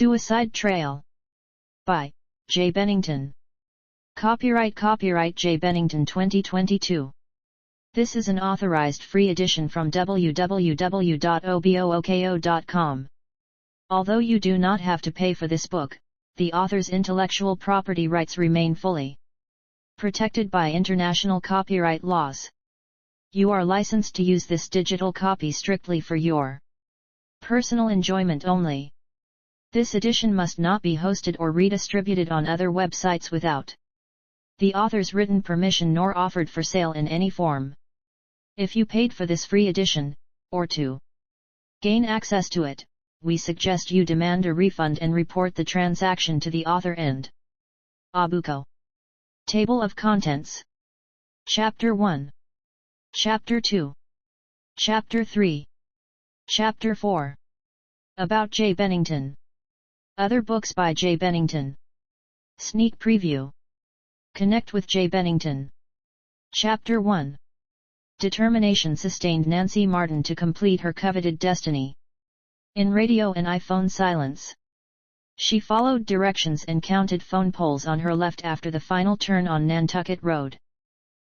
Suicide Trail. By J. Bennington. Copyright J. Bennington 2022. This is an authorized free edition from www.obooko.com. Although you do not have to pay for this book, the author's intellectual property rights remain fully protected by international copyright laws. You are licensed to use this digital copy strictly for your personal enjoyment only. This edition must not be hosted or redistributed on other websites without the author's written permission nor offered for sale in any form. If you paid for this free edition, or to gain access to it, we suggest you demand a refund and report the transaction to the author and Obooko. Table of Contents. Chapter 1. Chapter 2. Chapter 3. Chapter 4. About J. Bennington. Other books by J. Bennington. Sneak preview. Connect with J. Bennington. Chapter 1. Determination sustained Nancy Martin to complete her coveted destiny. In radio and iPhone silence. She followed directions and counted phone poles on her left after the final turn on Nantucket Road.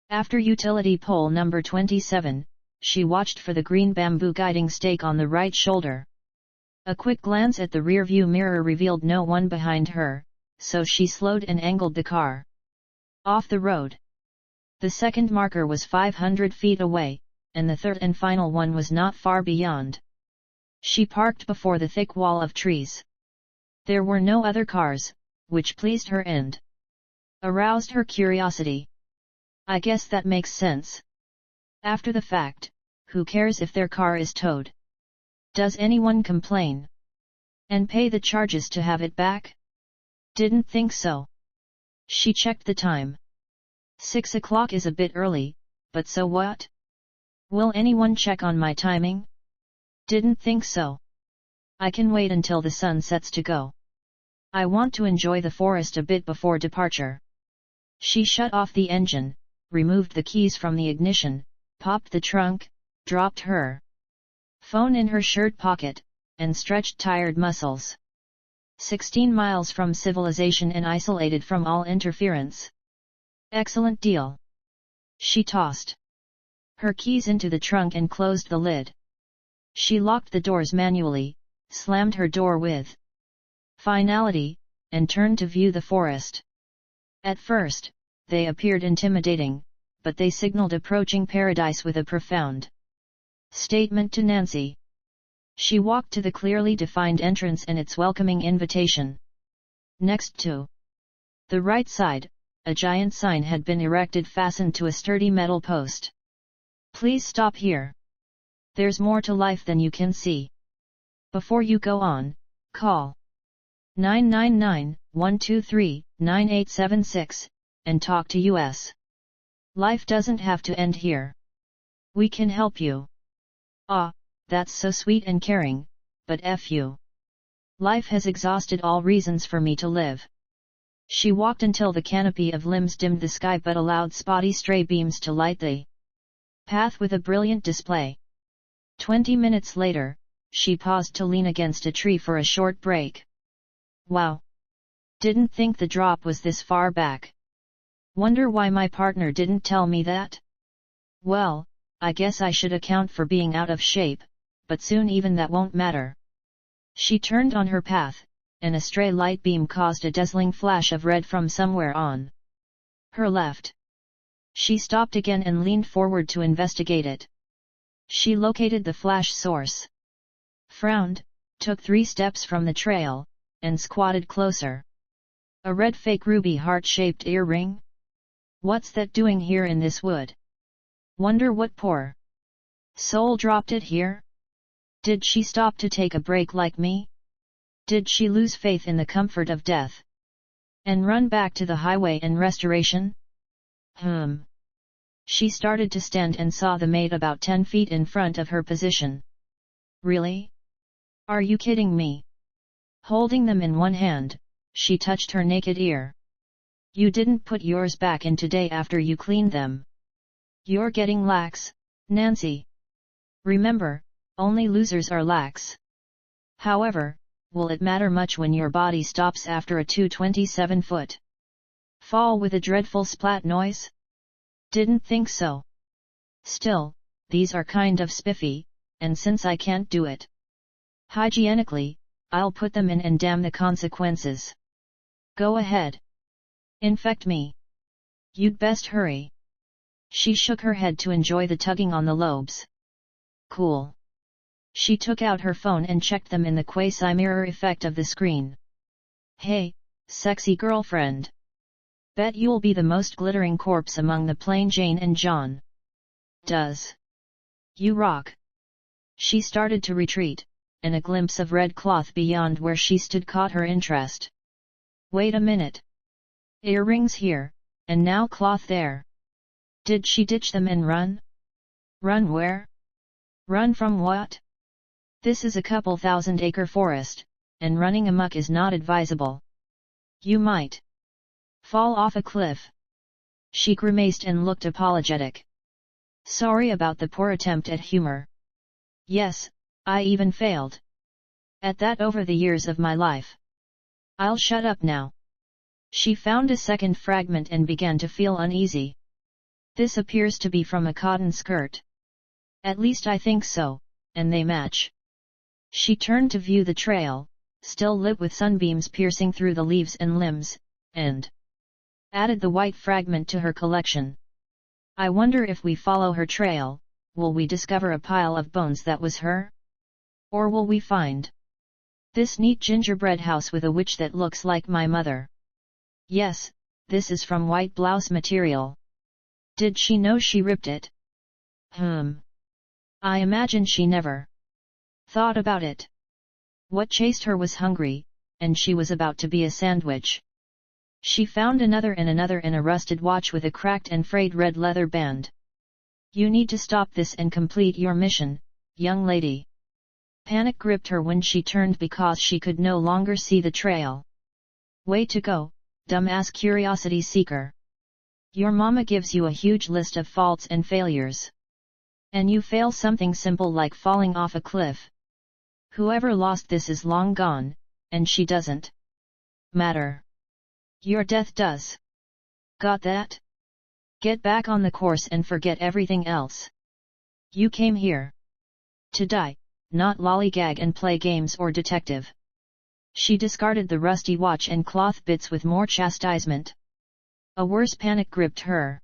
After utility pole number 27, she watched for the green bamboo guiding stake on the right shoulder. A quick glance at the rearview mirror revealed no one behind her, so she slowed and angled the car off the road. The second marker was 500 feet away, and the third and final one was not far beyond. She parked before the thick wall of trees. There were no other cars, which pleased her and aroused her curiosity. I guess that makes sense. After the fact, who cares if their car is towed? Does anyone complain and pay the charges to have it back? Didn't think so. She checked the time. 6 o'clock is a bit early, but so what? Will anyone check on my timing? Didn't think so. I can wait until the sun sets to go. I want to enjoy the forest a bit before departure. She shut off the engine, removed the keys from the ignition, popped the trunk, dropped her phone in her shirt pocket, and stretched tired muscles. 16 miles from civilization and isolated from all interference. Excellent deal. She tossed her keys into the trunk and closed the lid. She locked the doors manually, slammed her door with finality, and turned to view the forest. At first, they appeared intimidating, but they signaled approaching paradise with a profound statement to Nancy. She walked to the clearly defined entrance and its welcoming invitation. Next to the right side, a giant sign had been erected fastened to a sturdy metal post. Please stop here. There's more to life than you can see. Before you go on, call 999-123-9876, and talk to us. Life doesn't have to end here. We can help you. Ah, that's so sweet and caring, but F you. Life has exhausted all reasons for me to live. She walked until the canopy of limbs dimmed the sky but allowed spotty stray beams to light the path with a brilliant display. 20 minutes later, she paused to lean against a tree for a short break. Wow! Didn't think the drop was this far back. Wonder why my partner didn't tell me that? Well, I guess I should account for being out of shape, but soon even that won't matter. She turned on her path, and a stray light beam caused a dazzling flash of red from somewhere on her left. She stopped again and leaned forward to investigate it. She located the flash source, frowned, took 3 steps from the trail, and squatted closer. A red fake ruby heart-shaped earring? What's that doing here in this wood? Wonder what poor soul dropped it here? Did she stop to take a break like me? Did she lose faith in the comfort of death and run back to the highway and restoration? She started to stand and saw the maid about 10 feet in front of her position. Really? Are you kidding me? Holding them in one hand, she touched her naked ear. You didn't put yours back in today after you cleaned them. You're getting lax, Nancy. Remember, only losers are lax. However, will it matter much when your body stops after a 227-foot fall with a dreadful splat noise? Didn't think so. Still, these are kind of spiffy, and since I can't do it hygienically, I'll put them in and damn the consequences. Go ahead. Infect me. You'd best hurry. She shook her head to enjoy the tugging on the lobes. Cool. She took out her phone and checked them in the quasi-mirror effect of the screen. Hey, sexy girlfriend. Bet you'll be the most glittering corpse among the plain Jane and John. Does. You rock. She started to retreat, and a glimpse of red cloth beyond where she stood caught her interest. Wait a minute. Earrings here, and now cloth there. Did she ditch them and run? Run where? Run from what? This is a couple thousand-acre forest, and running amok is not advisable. You might fall off a cliff. She grimaced and looked apologetic. Sorry about the poor attempt at humor. Yes, I even failed at that over the years of my life. I'll shut up now. She found a second fragment and began to feel uneasy. This appears to be from a cotton skirt. At least I think so, and they match. She turned to view the trail, still lit with sunbeams piercing through the leaves and limbs, and added the white fragment to her collection. I wonder if we follow her trail, will we discover a pile of bones that was her? Or will we find this neat gingerbread house with a witch that looks like my mother? Yes, this is from white blouse material. Did she know she ripped it? I imagine she never thought about it. What chased her was hungry, and she was about to be a sandwich. She found another and a rusted watch with a cracked and frayed red leather band. You need to stop this and complete your mission, young lady. Panic gripped her when she turned because she could no longer see the trail. Way to go, dumbass curiosity seeker. Your mama gives you a huge list of faults and failures. And you fail something simple like falling off a cliff. Whoever lost this is long gone, and she doesn't matter. Your death does. Got that? Get back on the course and forget everything else. You came here to die, not lollygag and play games or detective. She discarded the rusty watch and cloth bits with more chastisement. A worse panic gripped her.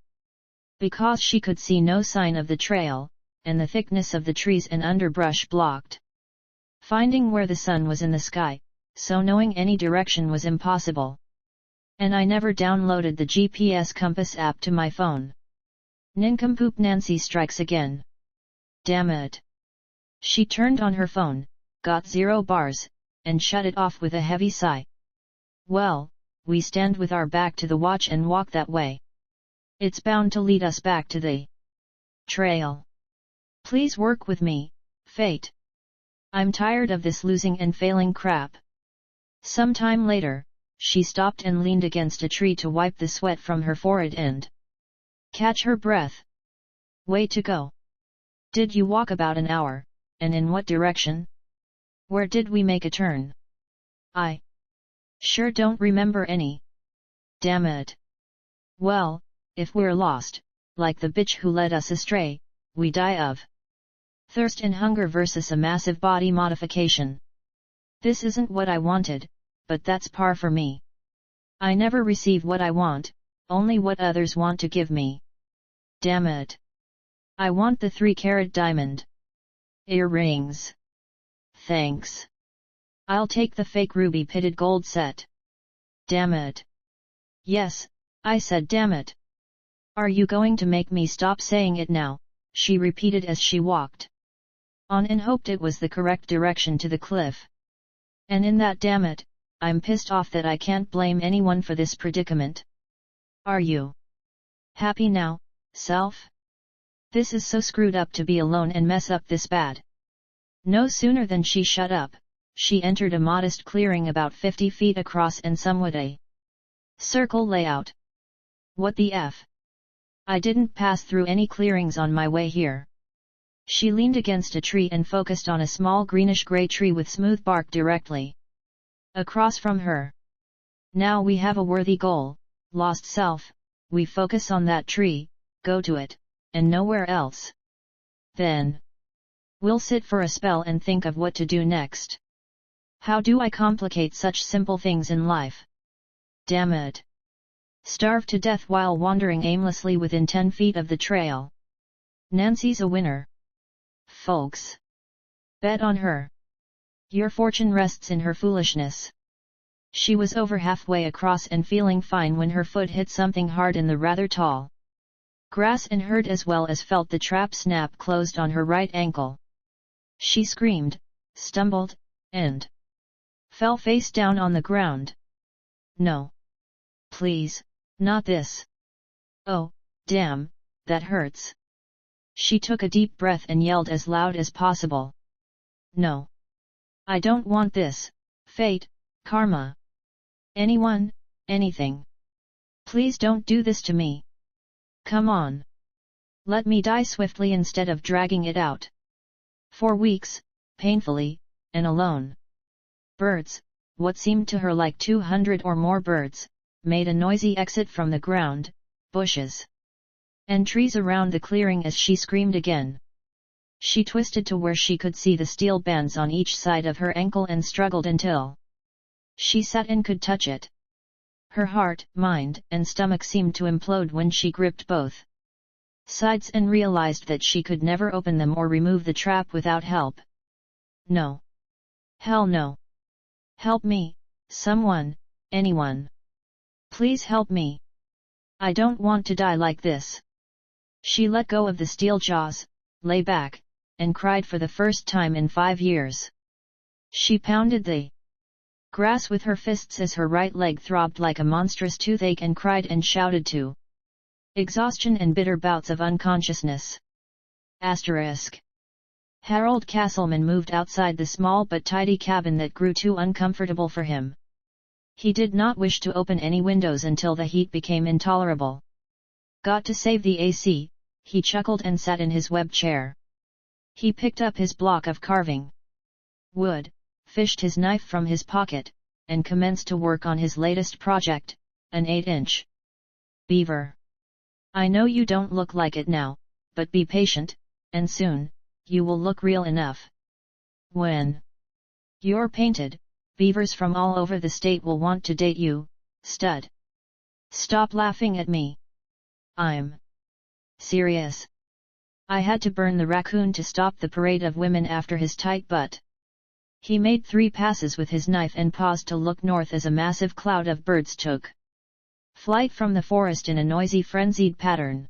Because she could see no sign of the trail, and the thickness of the trees and underbrush blocked finding where the sun was in the sky, so knowing any direction was impossible. And I never downloaded the GPS compass app to my phone. Nincompoop Nancy strikes again. Damn it. She turned on her phone, got 0 bars, and shut it off with a heavy sigh. Well, we stand with our back to the watch and walk that way. It's bound to lead us back to the trail. Please work with me, fate. I'm tired of this losing and failing crap. Some time later, she stopped and leaned against a tree to wipe the sweat from her forehead and catch her breath. Way to go. Did you walk about an hour, and in what direction? Where did we make a turn? I sure don't remember any. Damn it. Well, if we're lost, like the bitch who led us astray, we die of thirst and hunger versus a massive body modification. This isn't what I wanted, but that's par for me. I never receive what I want, only what others want to give me. Damn it. I want the 3-carat diamond earrings. Thanks. I'll take the fake ruby pitted gold set. Damn it. Yes, I said damn it. Are you going to make me stop saying it now? She repeated as she walked on and hoped it was the correct direction to the cliff. And in that damn it, I'm pissed off that I can't blame anyone for this predicament. Are you happy now, self? This is so screwed up to be alone and mess up this bad. No sooner than she shut up, she entered a modest clearing about 50 feet across and somewhat a circle layout. What the F? I didn't pass through any clearings on my way here. She leaned against a tree and focused on a small greenish-gray tree with smooth bark directly Across from her. Now we have a worthy goal, lost self, we focus on that tree, go to it, and nowhere else. Then we'll sit for a spell and think of what to do next. How do I complicate such simple things in life? Damn it. Starve to death while wandering aimlessly within 10 feet of the trail. Nancy's a winner. Folks. Bet on her. Your fortune rests in her foolishness. She was over halfway across and feeling fine when her foot hit something hard in the rather tall grass and heard as well as felt the trap snap closed on her right ankle. She screamed, stumbled, and fell face down on the ground. No. Please, not this. Oh, damn, that hurts. She took a deep breath and yelled as loud as possible. No. I don't want this, fate, karma. Anyone, anything. Please don't do this to me. Come on. Let me die swiftly instead of dragging it out. For weeks, painfully, and alone. Birds, what seemed to her like 200 or more birds, made a noisy exit from the ground, bushes, and trees around the clearing as she screamed again. She twisted to where she could see the steel bands on each side of her ankle and struggled until she sat and could touch it. Her heart, mind, and stomach seemed to implode when she gripped both sides and realized that she could never open them or remove the trap without help. No. Hell no. Help me, someone, anyone. Please help me. I don't want to die like this. She let go of the steel jaws, lay back, and cried for the first time in 5 years. She pounded the grass with her fists as her right leg throbbed like a monstrous toothache and cried and shouted to exhaustion and bitter bouts of unconsciousness. Asterisk. Harold Castleman moved outside the small but tidy cabin that grew too uncomfortable for him. He did not wish to open any windows until the heat became intolerable. Got to save the AC, he chuckled and sat in his web chair. He picked up his block of carving wood, fished his knife from his pocket, and commenced to work on his latest project, an 8-inch beaver. I know you don't look like it now, but be patient, and soon, you will look real enough. When you're painted, beavers from all over the state will want to date you, stud. Stop laughing at me. I'm serious. I had to burn the raccoon to stop the parade of women after his tight butt. He made 3 passes with his knife and paused to look north as a massive cloud of birds took flight from the forest in a noisy frenzied pattern.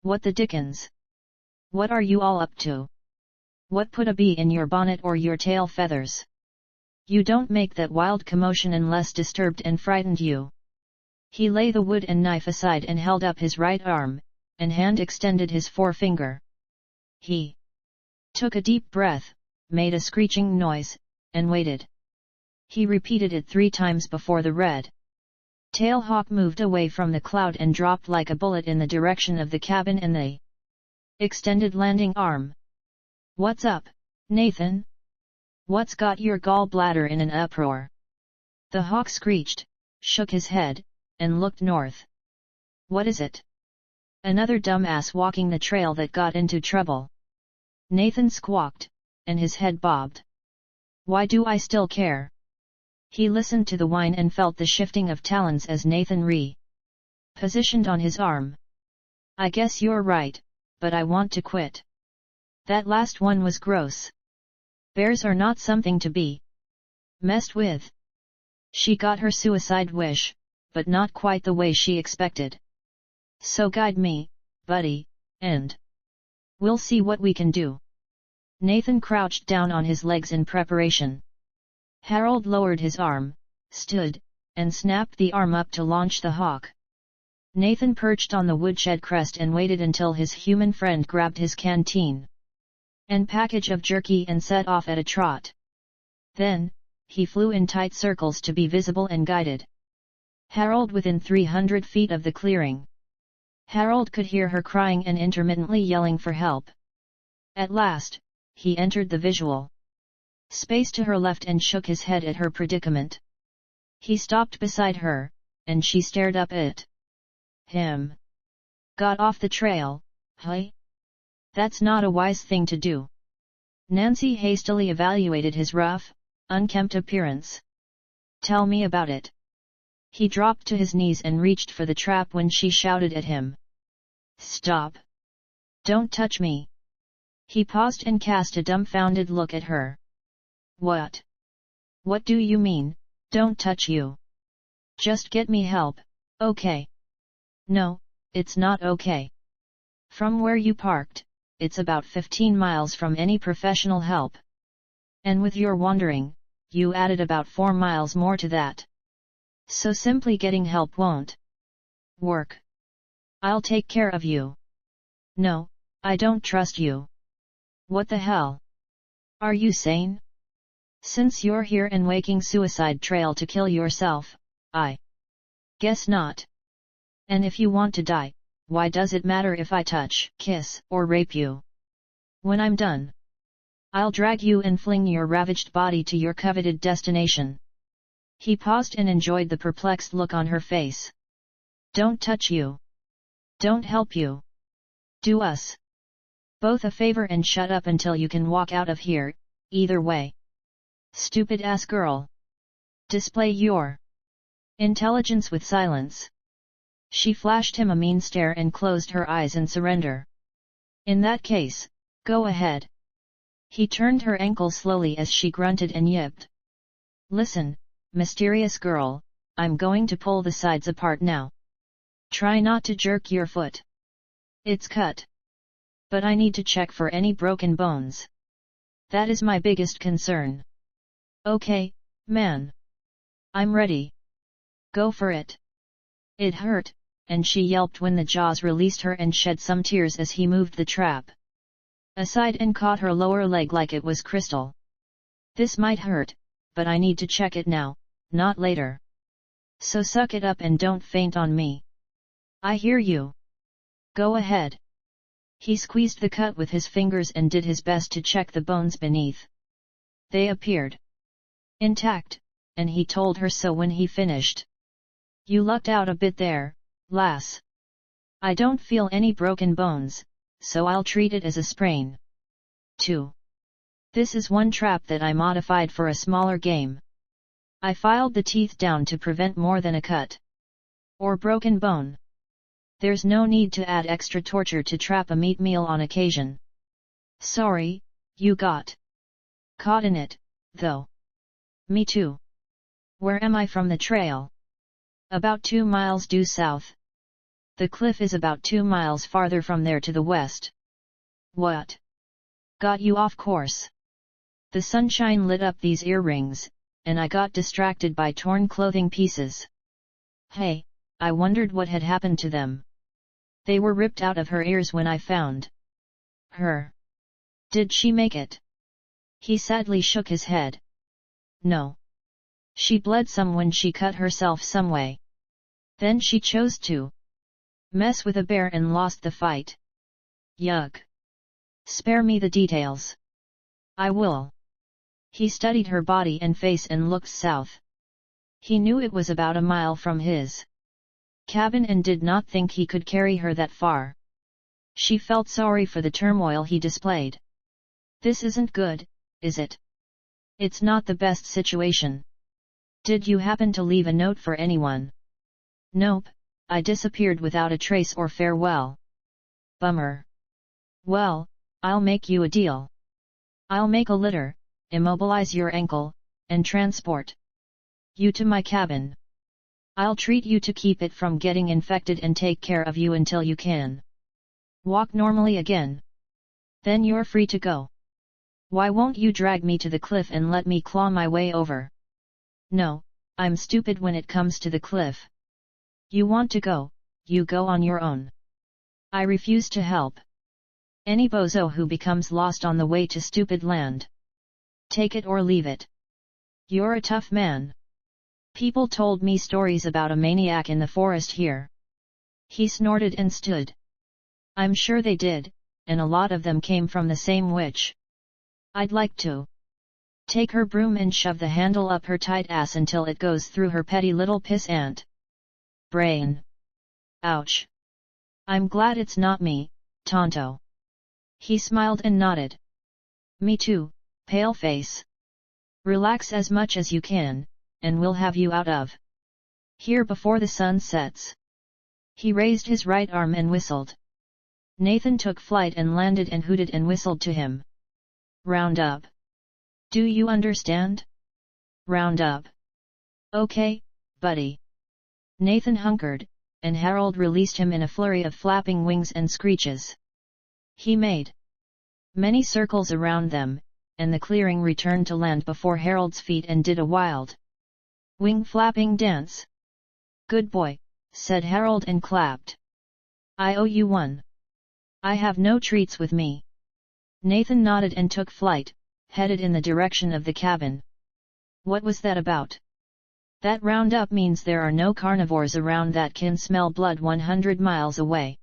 What the dickens? What are you all up to? What put a bee in your bonnet or your tail feathers? You don't make that wild commotion unless disturbed and frightened you. He lay the wood and knife aside and held up his right arm, and hand extended his forefinger. He took a deep breath, made a screeching noise, and waited. He repeated it 3 times before the red tail hawk moved away from the cloud and dropped like a bullet in the direction of the cabin and the extended landing arm. What's up, Nathan? What's got your gallbladder in an uproar? The hawk screeched, shook his head, and looked north. What is it? Another dumbass walking the trail that got into trouble. Nathan squawked, and his head bobbed. Why do I still care? He listened to the whine and felt the shifting of talons as Nathan positioned on his arm. I guess you're right, but I want to quit. That last one was gross. Bears are not something to be messed with. She got her suicide wish, but not quite the way she expected. So guide me, buddy, and we'll see what we can do. Nathan crouched down on his legs in preparation. Harold lowered his arm, stood, and snapped the arm up to launch the hawk. Nathan perched on the woodshed crest and waited until his human friend grabbed his canteen and package of jerky and set off at a trot. Then, he flew in tight circles to be visible and guided Harold within 300 feet of the clearing. Harold could hear her crying and intermittently yelling for help. At last, he entered the visual. space to her left and shook his head at her predicament. He stopped beside her, and she stared up at him. Got off the trail, huh? That's not a wise thing to do. Nancy hastily evaluated his rough, unkempt appearance. Tell me about it. He dropped to his knees and reached for the trap when she shouted at him. Stop! Don't touch me! He paused and cast a dumbfounded look at her. What? What do you mean, don't touch you? Just get me help, okay? No, it's not okay. From where you parked, it's about 15 miles from any professional help. And with your wandering, you added about 4 miles more to that. So simply getting help won't work. I'll take care of you. No, I don't trust you. What the hell? Are you sane? Since you're here and waking suicide trail to kill yourself, I guess not. And if you want to die, why does it matter if I touch, kiss, or rape you? When I'm done, I'll drag you and fling your ravaged body to your coveted destination. He paused and enjoyed the perplexed look on her face. Don't touch you. Don't help you. Do us both a favor and shut up until you can walk out of here, either way. Stupid ass girl. Display your intelligence with silence. She flashed him a mean stare and closed her eyes in surrender. In that case, go ahead. He turned her ankle slowly as she grunted and yipped. Listen, mysterious girl, I'm going to pull the sides apart now. Try not to jerk your foot. It's cut. But I need to check for any broken bones. That is my biggest concern. Okay, man. I'm ready. Go for it. It hurt, and she yelped when the jaws released her and shed some tears as he moved the trap aside and caught her lower leg like it was crystal. This might hurt, but I need to check it now, not later. So suck it up and don't faint on me. I hear you. Go ahead. He squeezed the cut with his fingers and did his best to check the bones beneath. They appeared intact, and he told her so when he finished. You lucked out a bit there, lass. I don't feel any broken bones, so I'll treat it as a sprain. 2. This is one trap that I modified for a smaller game. I filed the teeth down to prevent more than a cut or broken bone. There's no need to add extra torture to trap a meat meal on occasion. Sorry, you got caught in it, though. Me too. Where am I from the trail? About 2 miles due south. The cliff is about 2 miles farther from there to the west. What? Got you off course. The sunshine lit up these earrings, and I got distracted by torn clothing pieces. Hey, I wondered what had happened to them. They were ripped out of her ears when I found her. Did she make it? He sadly shook his head. No. She bled some when she cut herself some way. Then she chose to mess with a bear and lost the fight. Yuck. Spare me the details. I will. He studied her body and face and looked south. He knew it was about a mile from his cabin and did not think he could carry her that far. She felt sorry for the turmoil he displayed. This isn't good, is it? It's not the best situation. Did you happen to leave a note for anyone? Nope, I disappeared without a trace or farewell. Bummer. Well, I'll make you a deal. I'll make a litter, immobilize your ankle, and transport you to my cabin. I'll treat you to keep it from getting infected and take care of you until you can walk normally again. Then you're free to go. Why won't you drag me to the cliff and let me claw my way over? No, I'm stupid when it comes to the cliff. You want to go, you go on your own. I refuse to help any bozo who becomes lost on the way to stupid land. Take it or leave it. You're a tough man. People told me stories about a maniac in the forest here. He snorted and stood. I'm sure they did, and a lot of them came from the same witch. I'd like to Take her broom and shove the handle up her tight ass until it goes through her petty little piss ant brain. Ouch. I'm glad it's not me, Tonto. He smiled and nodded. Me too, paleface. Relax as much as you can, and we'll have you out of here before the sun sets. He raised his right arm and whistled. Nathan took flight and landed and hooted and whistled to him. Round up. Do you understand? Round up. Okay, buddy. Nathan hunkered, and Harold released him in a flurry of flapping wings and screeches. He made many circles around them, and the clearing returned to land before Harold's feet and did a wild wing flapping dance. Good boy, said Harold and clapped. I owe you one. I have no treats with me. Nathan nodded and took flight, headed in the direction of the cabin. What was that about? That roundup means there are no carnivores around that can smell blood 100 miles away.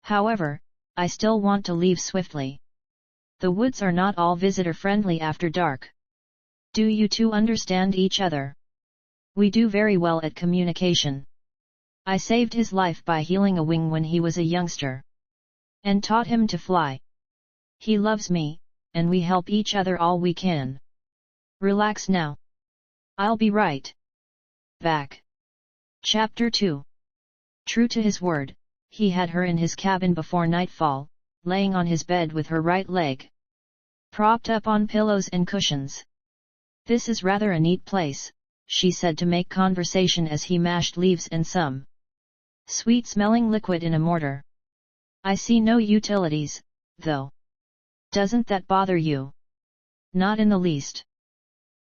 However, I still want to leave swiftly. The woods are not all visitor-friendly after dark. Do you two understand each other? We do very well at communication. I saved his life by healing a wing when he was a youngster. And taught him to fly. He loves me, and we help each other all we can. Relax now. I'll be right back. Chapter 2. True to his word, he had her in his cabin before nightfall, laying on his bed with her right leg propped up on pillows and cushions. This is rather a neat place, she said to make conversation as he mashed leaves and some sweet-smelling liquid in a mortar. I see no utilities, though. Doesn't that bother you? Not in the least.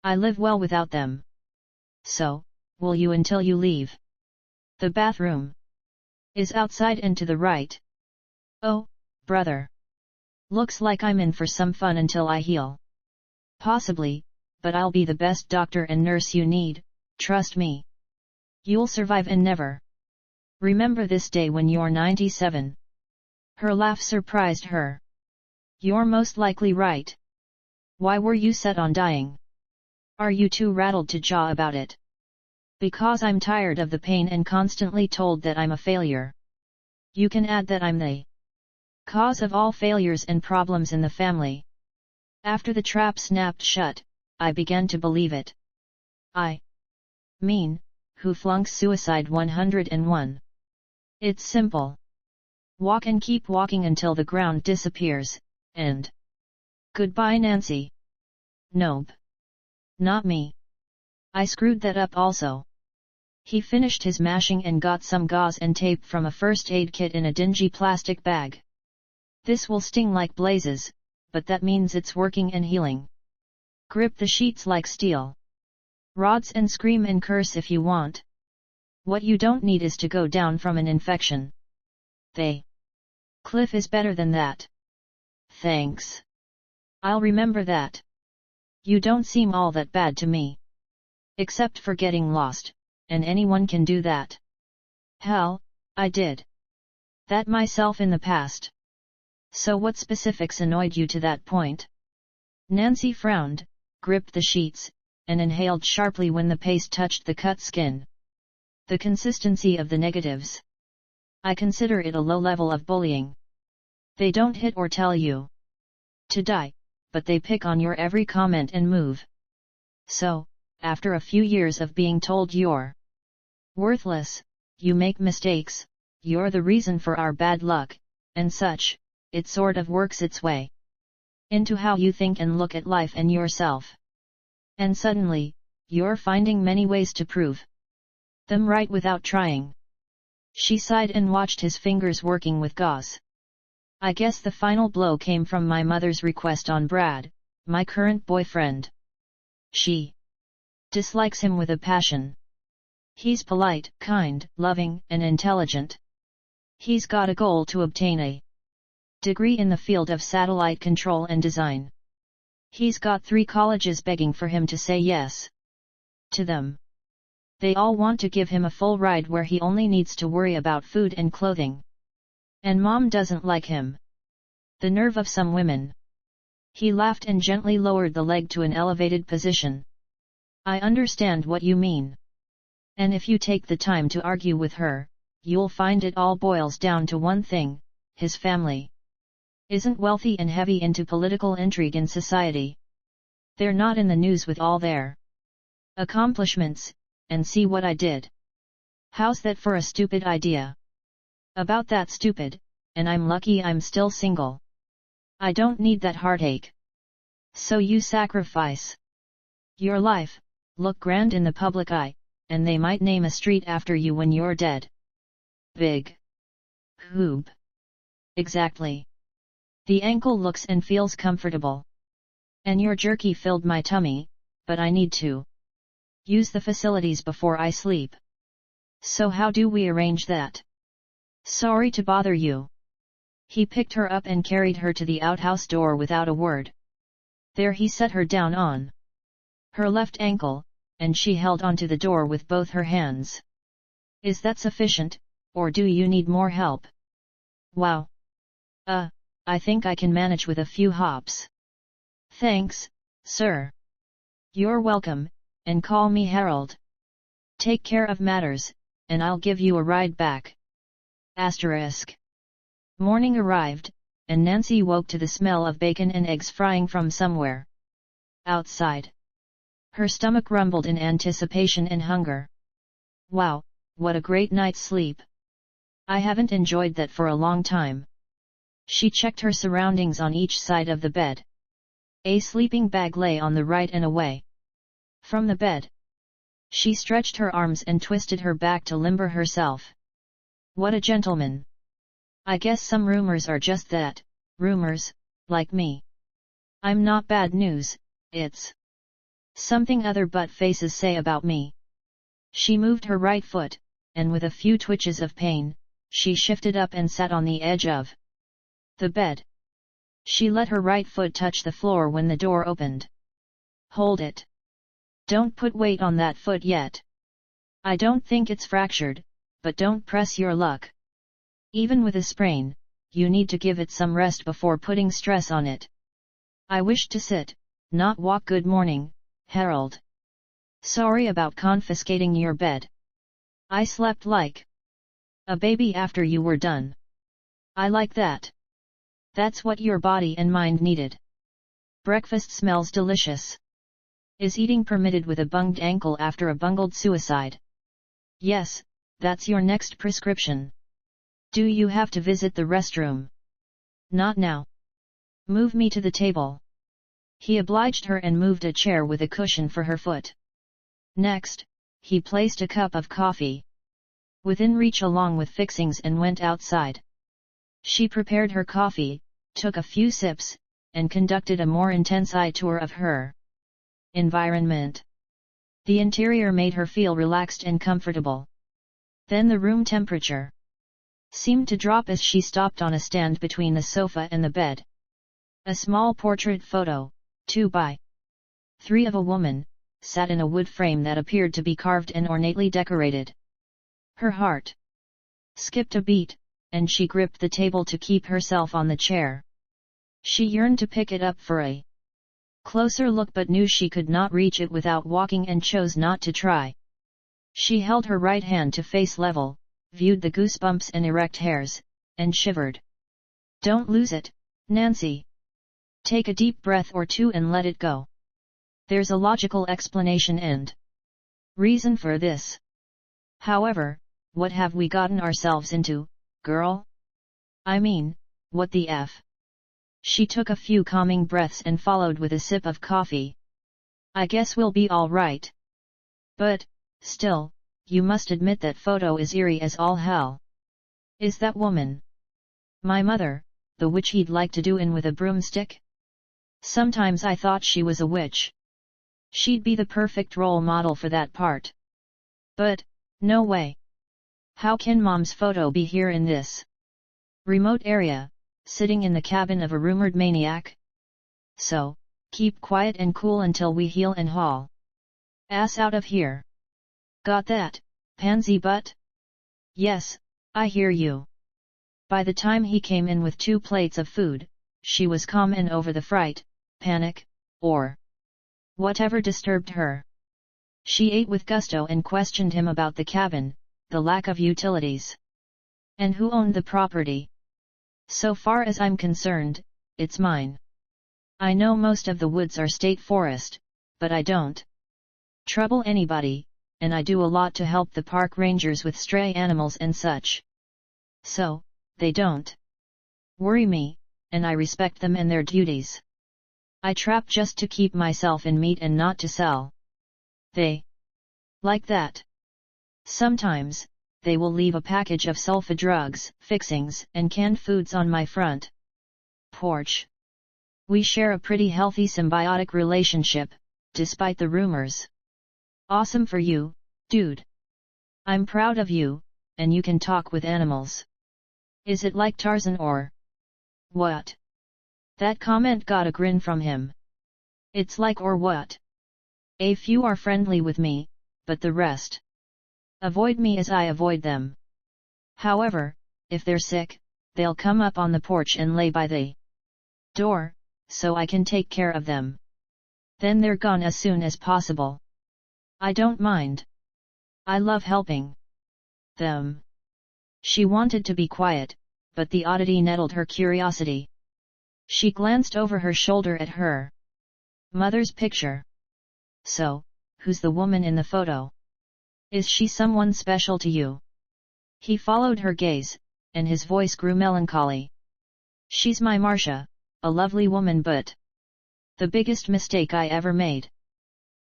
I live well without them. So, will you until you leave? The bathroom is outside and to the right. Oh, brother. Looks like I'm in for some fun until I heal. Possibly, but I'll be the best doctor and nurse you need, trust me. You'll survive and never remember this day when you're 97. Her laugh surprised her. You're most likely right. Why were you set on dying? Are you too rattled to jaw about it? Because I'm tired of the pain and constantly told that I'm a failure. You can add that I'm the cause of all failures and problems in the family. After the trap snapped shut, I began to believe it. I mean, who flunks suicide 101? It's simple. Walk and keep walking until the ground disappears, and goodbye Nancy. Nope. Not me. I screwed that up also. He finished his mashing and got some gauze and tape from a first aid kit in a dingy plastic bag. This will sting like blazes, but that means it's working and healing. Grip the sheets like steel rods and scream and curse if you want. What you don't need is to go down from an infection. Cliff is better than that. Thanks. I'll remember that. You don't seem all that bad to me. Except for getting lost, and anyone can do that. Hell, I did that myself in the past. So what specifics annoyed you to that point? Nancy frowned, gripped the sheets, and inhaled sharply when the paste touched the cut skin. The consistency of the negatives. I consider it a low level of bullying. They don't hit or tell you to die, but they pick on your every comment and move. So, after a few years of being told you're worthless, you make mistakes, you're the reason for our bad luck, and such, it sort of works its way into how you think and look at life and yourself. And suddenly, you're finding many ways to prove them right without trying. She sighed and watched his fingers working with gauze. I guess the final blow came from my mother's request on Brad, my current boyfriend. She dislikes him with a passion. He's polite, kind, loving, and intelligent. He's got a goal to obtain a degree in the field of satellite control and design. He's got 3 colleges begging for him to say yes to them. They all want to give him a full ride where he only needs to worry about food and clothing. And Mom doesn't like him. The nerve of some women. He laughed and gently lowered the leg to an elevated position. I understand what you mean. And if you take the time to argue with her, you'll find it all boils down to one thing: his family isn't wealthy and heavy into political intrigue in society. They're not in the news with all their accomplishments, and see what I did. How's that for a stupid idea? About that stupid, and I'm lucky I'm still single. I don't need that heartache. So you sacrifice your life, look grand in the public eye, and they might name a street after you when you're dead. Big hoop. Exactly. The ankle looks and feels comfortable. And your jerky filled my tummy, but I need to use the facilities before I sleep. So how do we arrange that? Sorry to bother you. He picked her up and carried her to the outhouse door without a word. There he set her down on her left ankle, and she held onto the door with both her hands. Is that sufficient, or do you need more help? Wow. I think I can manage with a few hops. Thanks, sir. You're welcome, and call me Harold. Take care of matters, and I'll give you a ride back. Asterisk. Morning arrived, and Nancy woke to the smell of bacon and eggs frying from somewhere outside. Her stomach rumbled in anticipation and hunger. Wow, what a great night's sleep. I haven't enjoyed that for a long time. She checked her surroundings on each side of the bed. A sleeping bag lay on the right and away from the bed. She stretched her arms and twisted her back to limber herself. What a gentleman. I guess some rumors are just that, rumors, like me. I'm not bad news, it's something other butt faces say about me. She moved her right foot, and with a few twitches of pain, she shifted up and sat on the edge of the bed. She let her right foot touch the floor when the door opened. Hold it. Don't put weight on that foot yet. I don't think it's fractured, but don't press your luck. Even with a sprain, you need to give it some rest before putting stress on it. I wish to sit, not walk. Good morning, Harold. Sorry about confiscating your bed. I slept like a baby after you were done. I like that. That's what your body and mind needed. Breakfast smells delicious. Is eating permitted with a bunged ankle after a bungled suicide? Yes, that's your next prescription. Do you have to visit the restroom? Not now. Move me to the table. He obliged her and moved a chair with a cushion for her foot. Next, he placed a cup of coffee within reach along with fixings and went outside. She prepared her coffee, took a few sips, and conducted a more intense eye tour of her environment. The interior made her feel relaxed and comfortable. Then the room temperature seemed to drop as she stopped on a stand between the sofa and the bed. A small portrait photo, 2 by 3 of a woman, sat in a wood frame that appeared to be carved and ornately decorated. Her heart skipped a beat, and she gripped the table to keep herself on the chair. She yearned to pick it up for a closer look but knew she could not reach it without walking and chose not to try. She held her right hand to face level, viewed the goosebumps and erect hairs, and shivered. Don't lose it, Nancy. Take a deep breath or two and let it go. There's a logical explanation and reason for this. However, what have we gotten ourselves into, girl? I mean, what the F? She took a few calming breaths and followed with a sip of coffee. I guess we'll be all right. But, still, you must admit that photo is eerie as all hell. Is that woman my mother, the witch he'd like to do in with a broomstick? Sometimes I thought she was a witch. She'd be the perfect role model for that part. But, no way. How can Mom's photo be here in this remote area, sitting in the cabin of a rumored maniac? So, keep quiet and cool until we heal and haul ass out of here. Got that, pansy butt? Yes, I hear you. By the time he came in with 2 plates of food, she was calm and over the fright, panic, or whatever disturbed her. She ate with gusto and questioned him about the cabin, the lack of utilities, and who owned the property. So far as I'm concerned, it's mine. I know most of the woods are state forest, but I don't trouble anybody, and I do a lot to help the park rangers with stray animals and such. So, they don't worry me, and I respect them and their duties. I trap just to keep myself in meat and not to sell. They like that. Sometimes, they will leave a package of sulfa drugs, fixings, and canned foods on my front porch. We share a pretty healthy symbiotic relationship, despite the rumors. Awesome for you, dude. I'm proud of you, and you can talk with animals. Is it like Tarzan or what? That comment got a grin from him. It's like or what? A few are friendly with me, but the rest avoid me as I avoid them. However, if they're sick, they'll come up on the porch and lay by the door, so I can take care of them. Then they're gone as soon as possible. I don't mind. I love helping them. She wanted to be quiet, but the oddity nettled her curiosity. She glanced over her shoulder at her mother's picture. So, who's the woman in the photo? Is she someone special to you? He followed her gaze, and his voice grew melancholy. She's my Marcia, a lovely woman, but the biggest mistake I ever made.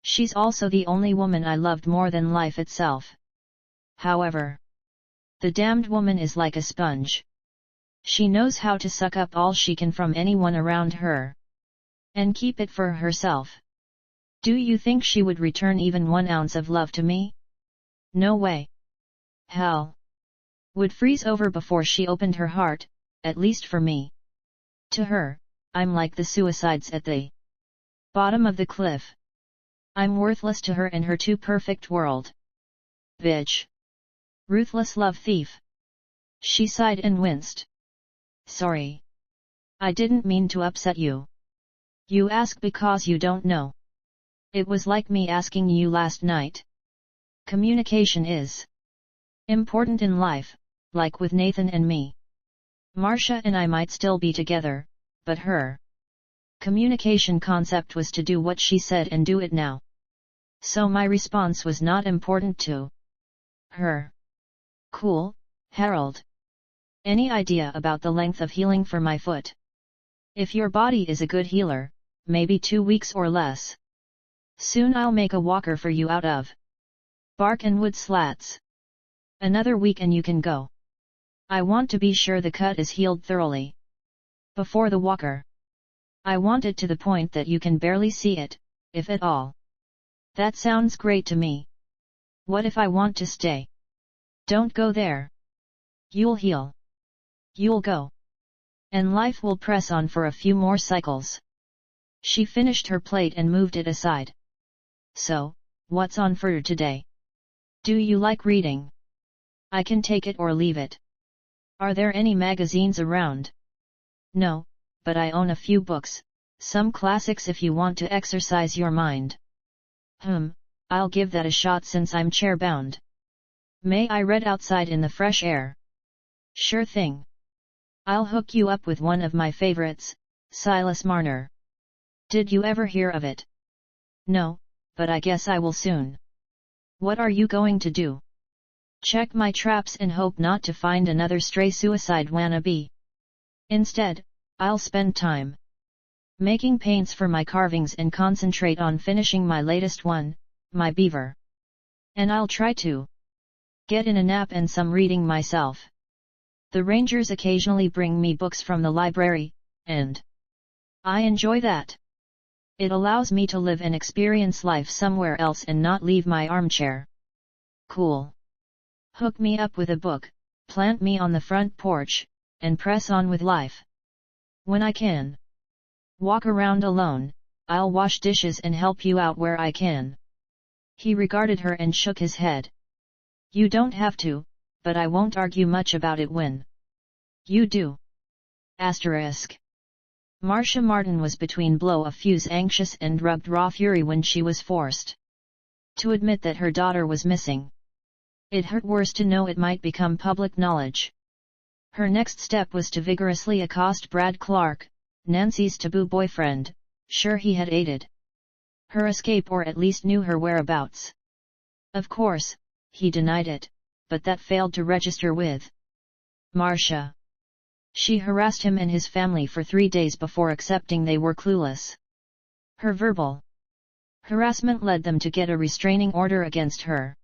She's also the only woman I loved more than life itself. However, the damned woman is like a sponge. She knows how to suck up all she can from anyone around her, and keep it for herself. Do you think she would return even 1 ounce of love to me? No way. Hell would freeze over before she opened her heart, at least for me. To her, I'm like the suicides at the bottom of the cliff. I'm worthless to her and her too perfect world. Bitch. Ruthless love thief. She sighed and winced. Sorry. I didn't mean to upset you. You ask because you don't know. It was like me asking you last night. Communication is important in life, like with Nathan and me. Marcia and I might still be together, but her communication concept was to do what she said and do it now. So my response was not important to her. Cool, Harold. Any idea about the length of healing for my foot? If your body is a good healer, maybe 2 weeks or less. Soon I'll make a walker for you out of bark and wood slats. Another week and you can go. I want to be sure the cut is healed thoroughly before the walker. I want it to the point that you can barely see it, if at all. That sounds great to me. What if I want to stay? Don't go there. You'll heal. You'll go. And life will press on for a few more cycles. She finished her plate and moved it aside. So, what's on for today? Do you like reading? I can take it or leave it. Are there any magazines around? No, but I own a few books, some classics if you want to exercise your mind. I'll give that a shot since I'm chair-bound. May I read outside in the fresh air? Sure thing. I'll hook you up with one of my favorites, Silas Marner. Did you ever hear of it? No, but I guess I will soon. What are you going to do? Check my traps and hope not to find another stray suicide wannabe. Instead, I'll spend time making paints for my carvings and concentrate on finishing my latest one, my beaver. And I'll try to get in a nap and some reading myself. The rangers occasionally bring me books from the library, and I enjoy that. It allows me to live and experience life somewhere else and not leave my armchair. Cool. Hook me up with a book, plant me on the front porch, and press on with life. When I can walk around alone, I'll wash dishes and help you out where I can. He regarded her and shook his head. You don't have to, but I won't argue much about it when you do. Asterisk. Marcia Martin was between blow of fuse, anxious and rubbed raw fury when she was forced to admit that her daughter was missing. It hurt worse to know it might become public knowledge. Her next step was to vigorously accost Brad Clark, Nancy's taboo boyfriend, sure he had aided her escape or at least knew her whereabouts. Of course, he denied it, but that failed to register with Marcia. She harassed him and his family for 3 days before accepting they were clueless. Her verbal harassment led them to get a restraining order against her.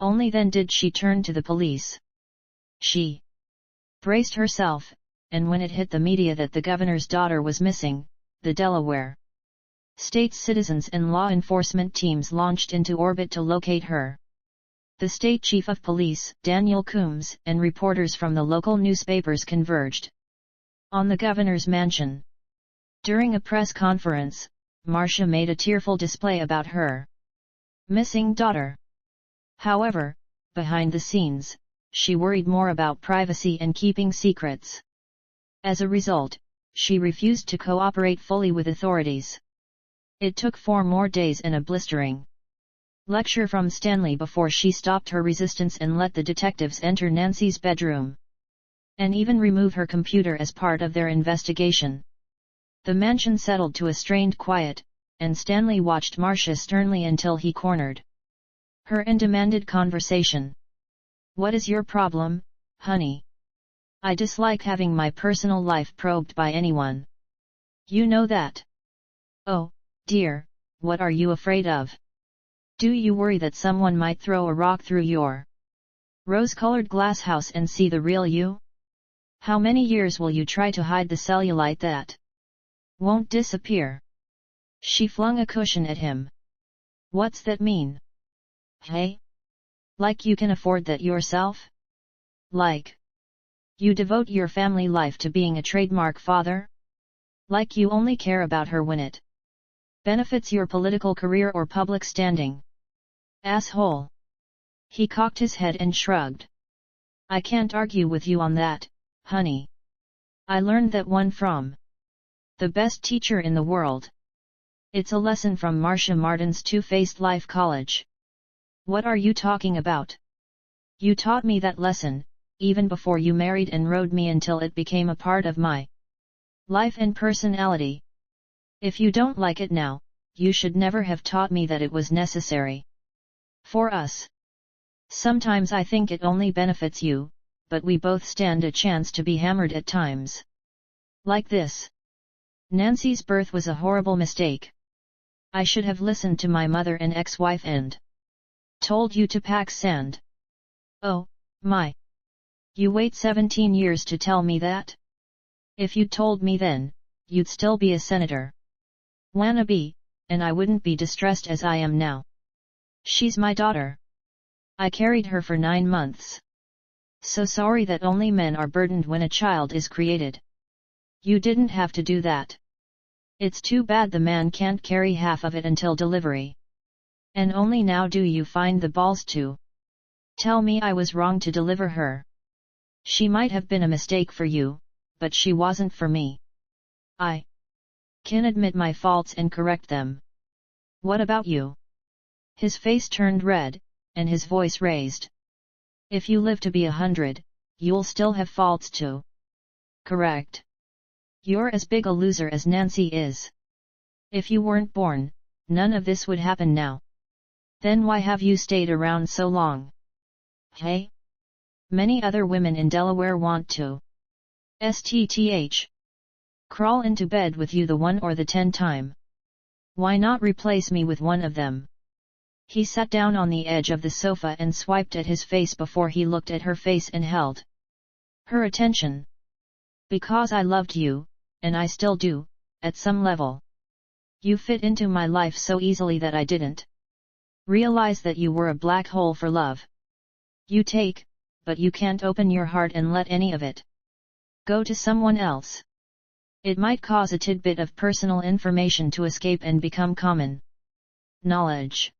Only then did she turn to the police. She braced herself, and when it hit the media that the governor's daughter was missing, the Delaware state's citizens and law enforcement teams launched into orbit to locate her. The state chief of police, Daniel Coombs, and reporters from the local newspapers converged on the governor's mansion. During a press conference, Marcia made a tearful display about her missing daughter. However, behind the scenes, she worried more about privacy and keeping secrets. As a result, she refused to cooperate fully with authorities. It took 4 more days and a blistering lecture from Stanley before she stopped her resistance and let the detectives enter Nancy's bedroom and even remove her computer as part of their investigation. The mansion settled to a strained quiet, and Stanley watched Marcia sternly until he cornered her and demanded conversation. "What is your problem, honey? I dislike having my personal life probed by anyone. You know that." "Oh, dear, what are you afraid of? Do you worry that someone might throw a rock through your rose-colored glass house and see the real you? How many years will you try to hide the cellulite that won't disappear?" She flung a cushion at him. "What's that mean? Hey? Like you can afford that yourself? Like you devote your family life to being a trademark father? Like you only care about her when it benefits your political career or public standing? Asshole." He cocked his head and shrugged. "I can't argue with you on that, honey. I learned that one from the best teacher in the world. It's a lesson from Marcia Martin's two-faced life college." "What are you talking about? You taught me that lesson, even before you married, and rode me until it became a part of my life and personality. If you don't like it now, you should never have taught me that it was necessary for us. Sometimes I think it only benefits you, but we both stand a chance to be hammered at times like this. Nancy's birth was a horrible mistake. I should have listened to my mother and ex-wife and told you to pack sand. Oh, my. You wait 17 years to tell me that? If you'd told me then, you'd still be a senator. Wannabe, and I wouldn't be distressed as I am now. She's my daughter. I carried her for 9 months. So sorry that only men are burdened when a child is created. You didn't have to do that. It's too bad the man can't carry half of it until delivery. And only now do you find the balls to tell me I was wrong to deliver her. She might have been a mistake for you, but she wasn't for me. I can admit my faults and correct them. What about you?" His face turned red, and his voice raised. "If you live to be 100, you'll still have faults to correct. You're as big a loser as Nancy is. If you weren't born, none of this would happen now. Then why have you stayed around so long? Hey? Many other women in Delaware want to crawl into bed with you the 1 or the 10 time. Why not replace me with one of them?" He sat down on the edge of the sofa and swiped at his face before he looked at her face and held her attention. "Because I loved you, and I still do, at some level. You fit into my life so easily that I didn't realize that you were a black hole for love. You take, but you can't open your heart and let any of it go to someone else. It might cause a tidbit of personal information to escape and become common knowledge.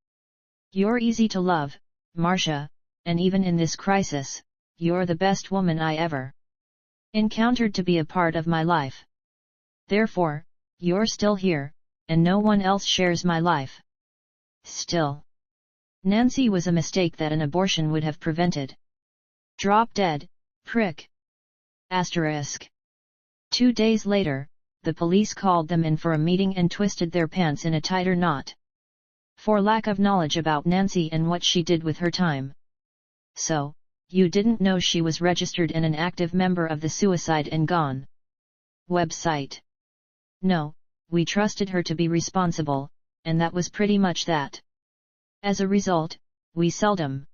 You're easy to love, Marcia, and even in this crisis, you're the best woman I ever encountered to be a part of my life. Therefore, you're still here, and no one else shares my life. Still. Nancy was a mistake that an abortion would have prevented. Drop dead, prick. Asterisk. 2 days later, the police called them in for a meeting and twisted their pants in a tighter knot. For lack of knowledge about Nancy and what she did with her time. So, you didn't know she was registered and an active member of the Suicide and Gone website. No, we trusted her to be responsible, and that was pretty much that. As a result, we seldom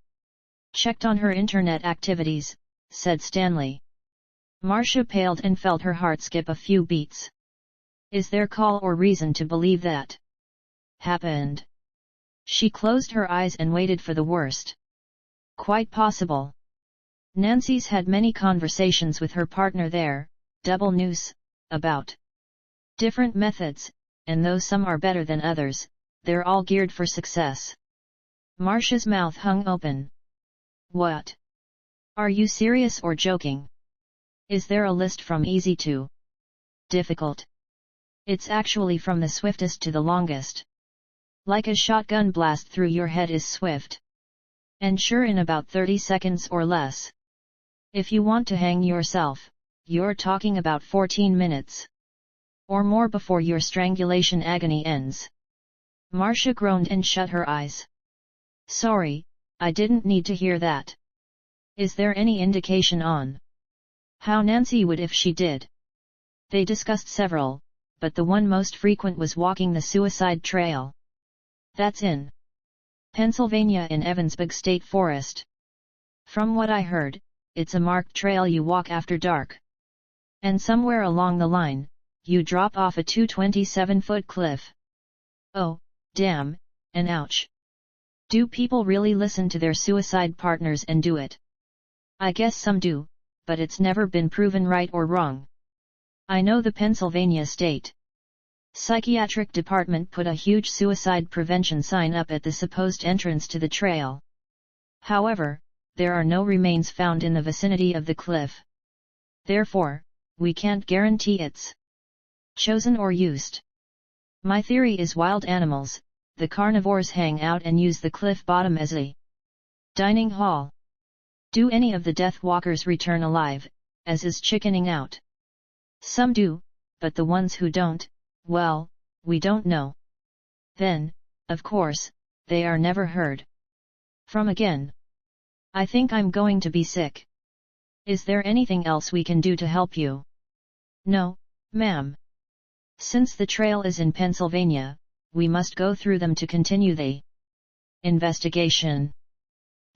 checked on her internet activities, said Stanley. Marcia paled and felt her heart skip a few beats. Is there call or reason to believe that happened? She closed her eyes and waited for the worst. Quite possible. Nancy's had many conversations with her partner there, Double Noose, about different methods, and though some are better than others, they're all geared for success. Marcia's mouth hung open. What? Are you serious or joking? Is there a list from easy to difficult? It's actually from the swiftest to the longest. Like a shotgun blast through your head is swift. And sure in about 30 seconds or less. If you want to hang yourself, you're talking about 14 minutes. Or more before your strangulation agony ends. Marcia groaned and shut her eyes. Sorry, I didn't need to hear that. Is there any indication on how Nancy would if she did? They discussed several, but the one most frequent was walking the suicide trail. That's in Pennsylvania in Evansburg State Forest. From what I heard, it's a marked trail you walk after dark. And somewhere along the line, you drop off a 227-foot cliff. Oh, damn, and ouch. Do people really listen to their suicide partners and do it? I guess some do, but it's never been proven right or wrong. I know the Pennsylvania State Psychiatric Department put a huge suicide prevention sign up at the supposed entrance to the trail. However, there are no remains found in the vicinity of the cliff. Therefore, we can't guarantee it's chosen or used. My theory is wild animals, the carnivores hang out and use the cliff bottom as a dining hall. Do any of the death walkers return alive, as is chickening out? Some do, but the ones who don't, well, we don't know. Then, of course, they are never heard from again. I think I'm going to be sick. Is there anything else we can do to help you? No, ma'am. Since the trail is in Pennsylvania, we must go through them to continue the investigation.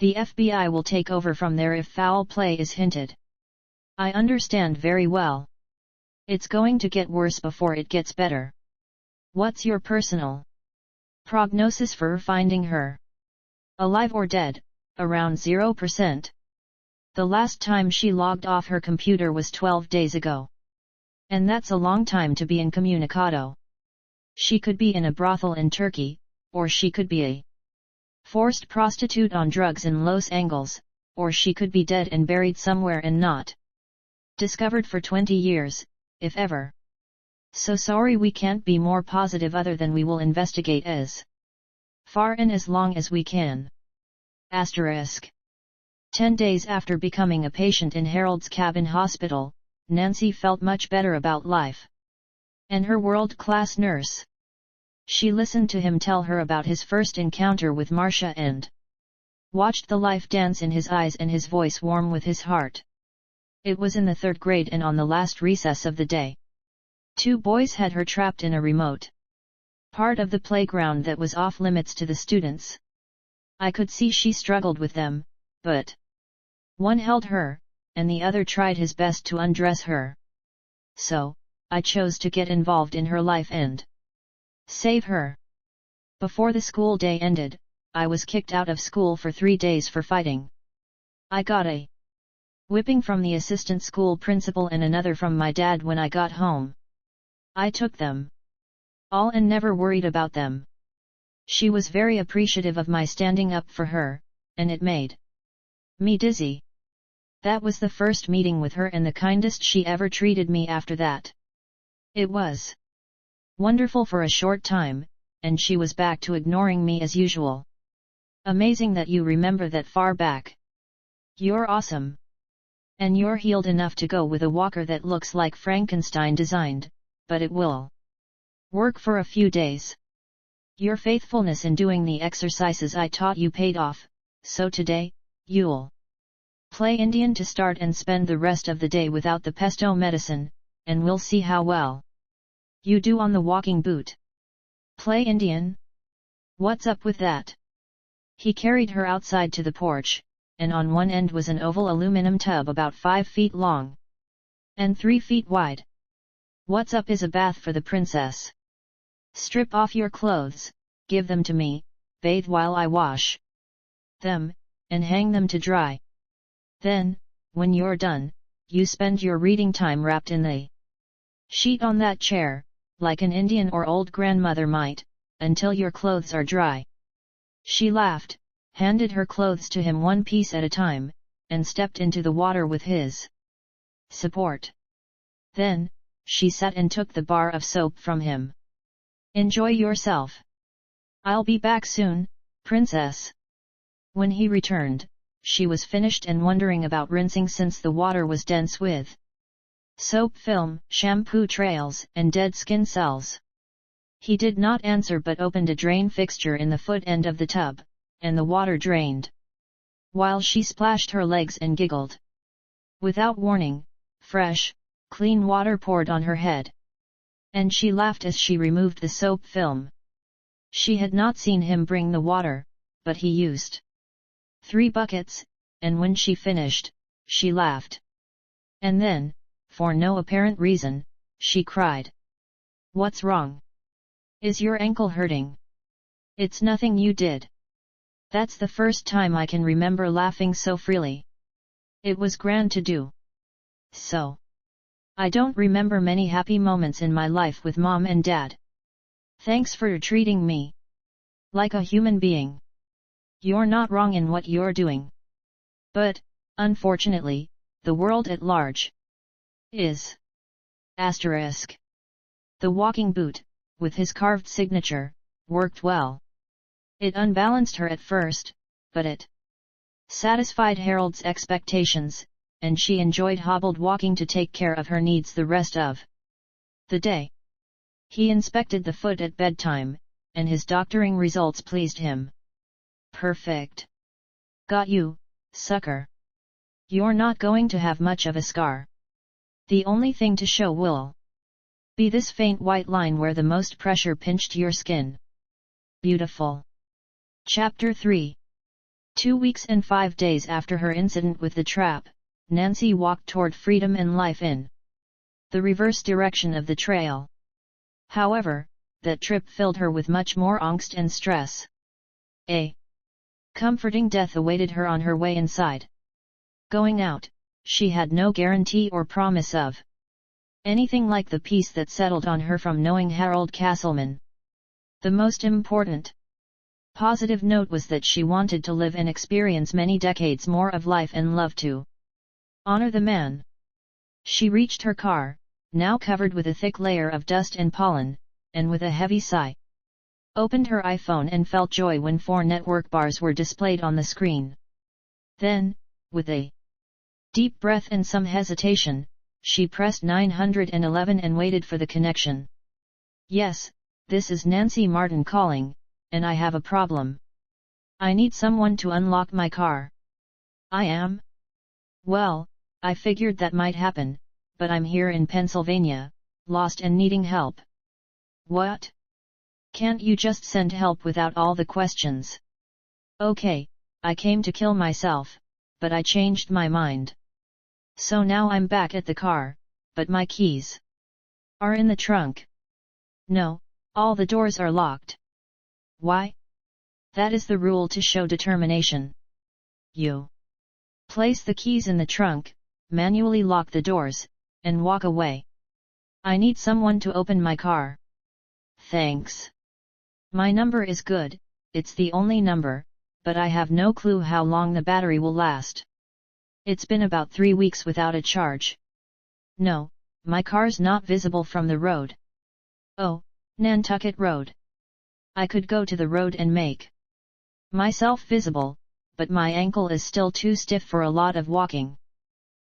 The FBI will take over from there if foul play is hinted. I understand very well. It's going to get worse before it gets better. What's your personal prognosis for finding her? Alive or dead? Around 0%. The last time she logged off her computer was 12 days ago. And that's a long time to be incommunicado. She could be in a brothel in Turkey, or she could be a forced prostitute on drugs in Los Angeles, or she could be dead and buried somewhere and not discovered for 20 years, if ever. So sorry we can't be more positive other than we will investigate as far and as long as we can. Asterisk. 10 days after becoming a patient in Harold's Cabin Hospital, Nancy felt much better about life. And her world-class nurse. She listened to him tell her about his first encounter with Marcia and watched the life dance in his eyes and his voice warm with his heart. It was in the 3rd grade and on the last recess of the day. 2 boys had her trapped in a remote part of the playground that was off limits to the students. I could see she struggled with them, but one held her, and the other tried his best to undress her. So, I chose to get involved in her life and save her. Before the school day ended, I was kicked out of school for 3 days for fighting. I got a whipping from the assistant school principal and another from my dad when I got home. I took them all and never worried about them. She was very appreciative of my standing up for her, and it made me dizzy. That was the first meeting with her and the kindest she ever treated me after that. It was wonderful for a short time, and she was back to ignoring me as usual. Amazing that you remember that far back. You're awesome. And you're healed enough to go with a walker that looks like Frankenstein designed, but it will work for a few days. Your faithfulness in doing the exercises I taught you paid off, so today, you'll play Indian to start and spend the rest of the day without the pesto medicine, and we'll see how well you do on the walking boot. Play Indian? What's up with that? He carried her outside to the porch, and on one end was an oval aluminum tub about 5 feet long and 3 feet wide. What's up is a bath for the princess. Strip off your clothes, give them to me, bathe while I wash them, and hang them to dry. Then, when you're done, you spend your reading time wrapped in the sheet on that chair, like an Indian or old grandmother might, until your clothes are dry. She laughed, handed her clothes to him one piece at a time, and stepped into the water with his support. Then, she sat and took the bar of soap from him. Enjoy yourself. I'll be back soon, princess. When he returned, she was finished and wondering about rinsing since the water was dense with soap film, shampoo trails, and dead skin cells. He did not answer but opened a drain fixture in the foot end of the tub, and the water drained, while she splashed her legs and giggled. Without warning, fresh, clean water poured on her head. And she laughed as she removed the soap film. She had not seen him bring the water, but he used 3 buckets, and when she finished, she laughed. And then, for no apparent reason, she cried. What's wrong? Is your ankle hurting? It's nothing you did. That's the first time I can remember laughing so freely. It was grand to do. So. I don't remember many happy moments in my life with mom and dad. Thanks for treating me like a human being. You're not wrong in what you're doing. But, unfortunately, the world at large is. Asterisk. The walking boot, with his carved signature, worked well. It unbalanced her at first, but it satisfied Harold's expectations, and she enjoyed hobbled walking to take care of her needs the rest of the day. He inspected the foot at bedtime, and his doctoring results pleased him. Perfect. Got you, sucker. You're not going to have much of a scar. The only thing to show will be this faint white line where the most pressure pinched your skin. Beautiful. Chapter 3. 2 weeks and 5 days after her incident with the trap, Nancy walked toward freedom and life in the reverse direction of the trail. However, that trip filled her with much more angst and stress. A comforting death awaited her on her way inside. Going out, she had no guarantee or promise of anything like the peace that settled on her from knowing Harold Castleman. The most important positive note was that she wanted to live and experience many decades more of life and love to honor the man. She reached her car, now covered with a thick layer of dust and pollen, and with a heavy sigh, opened her iPhone and felt joy when 4 network bars were displayed on the screen. Then, with a deep breath and some hesitation, she pressed 911 and waited for the connection. Yes, this is Nancy Martin calling, and I have a problem. I need someone to unlock my car. I am? Well, I figured that might happen, but I'm here in Pennsylvania, lost and needing help. What? Can't you just send help without all the questions? Okay, I came to kill myself, but I changed my mind. So now I'm back at the car, but my keys are in the trunk. No, all the doors are locked. Why? That is the rule to show determination. You place the keys in the trunk, manually lock the doors, and walk away. I need someone to open my car. Thanks. My number is good, it's the only number, but I have no clue how long the battery will last. It's been about 3 weeks without a charge. No, my car's not visible from the road. Oh, Nantucket Road. I could go to the road and make myself visible, but my ankle is still too stiff for a lot of walking.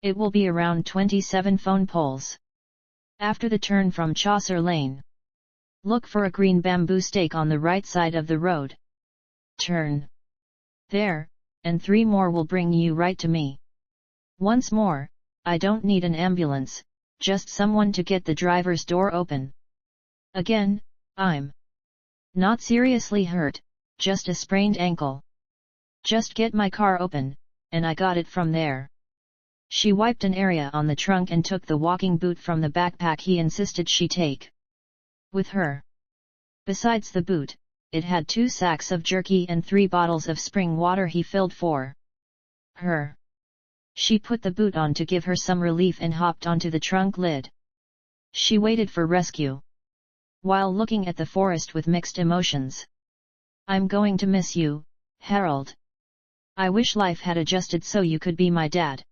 It will be around 27 phone poles. After the turn from Chaucer Lane. Look for a green bamboo stake on the right side of the road. Turn there, and 3 more will bring you right to me. Once more, I don't need an ambulance, just someone to get the driver's door open. Again, I'm not seriously hurt, just a sprained ankle. Just get my car open, and I got it from there. She wiped an area on the trunk and took the walking boot from the backpack he insisted she take with her. Besides the boot, it had 2 sacks of jerky and 3 bottles of spring water he filled for her. She put the boot on to give her some relief and hopped onto the trunk lid. She waited for rescue, while looking at the forest with mixed emotions. I'm going to miss you, Harold. I wish life had adjusted so you could be my dad.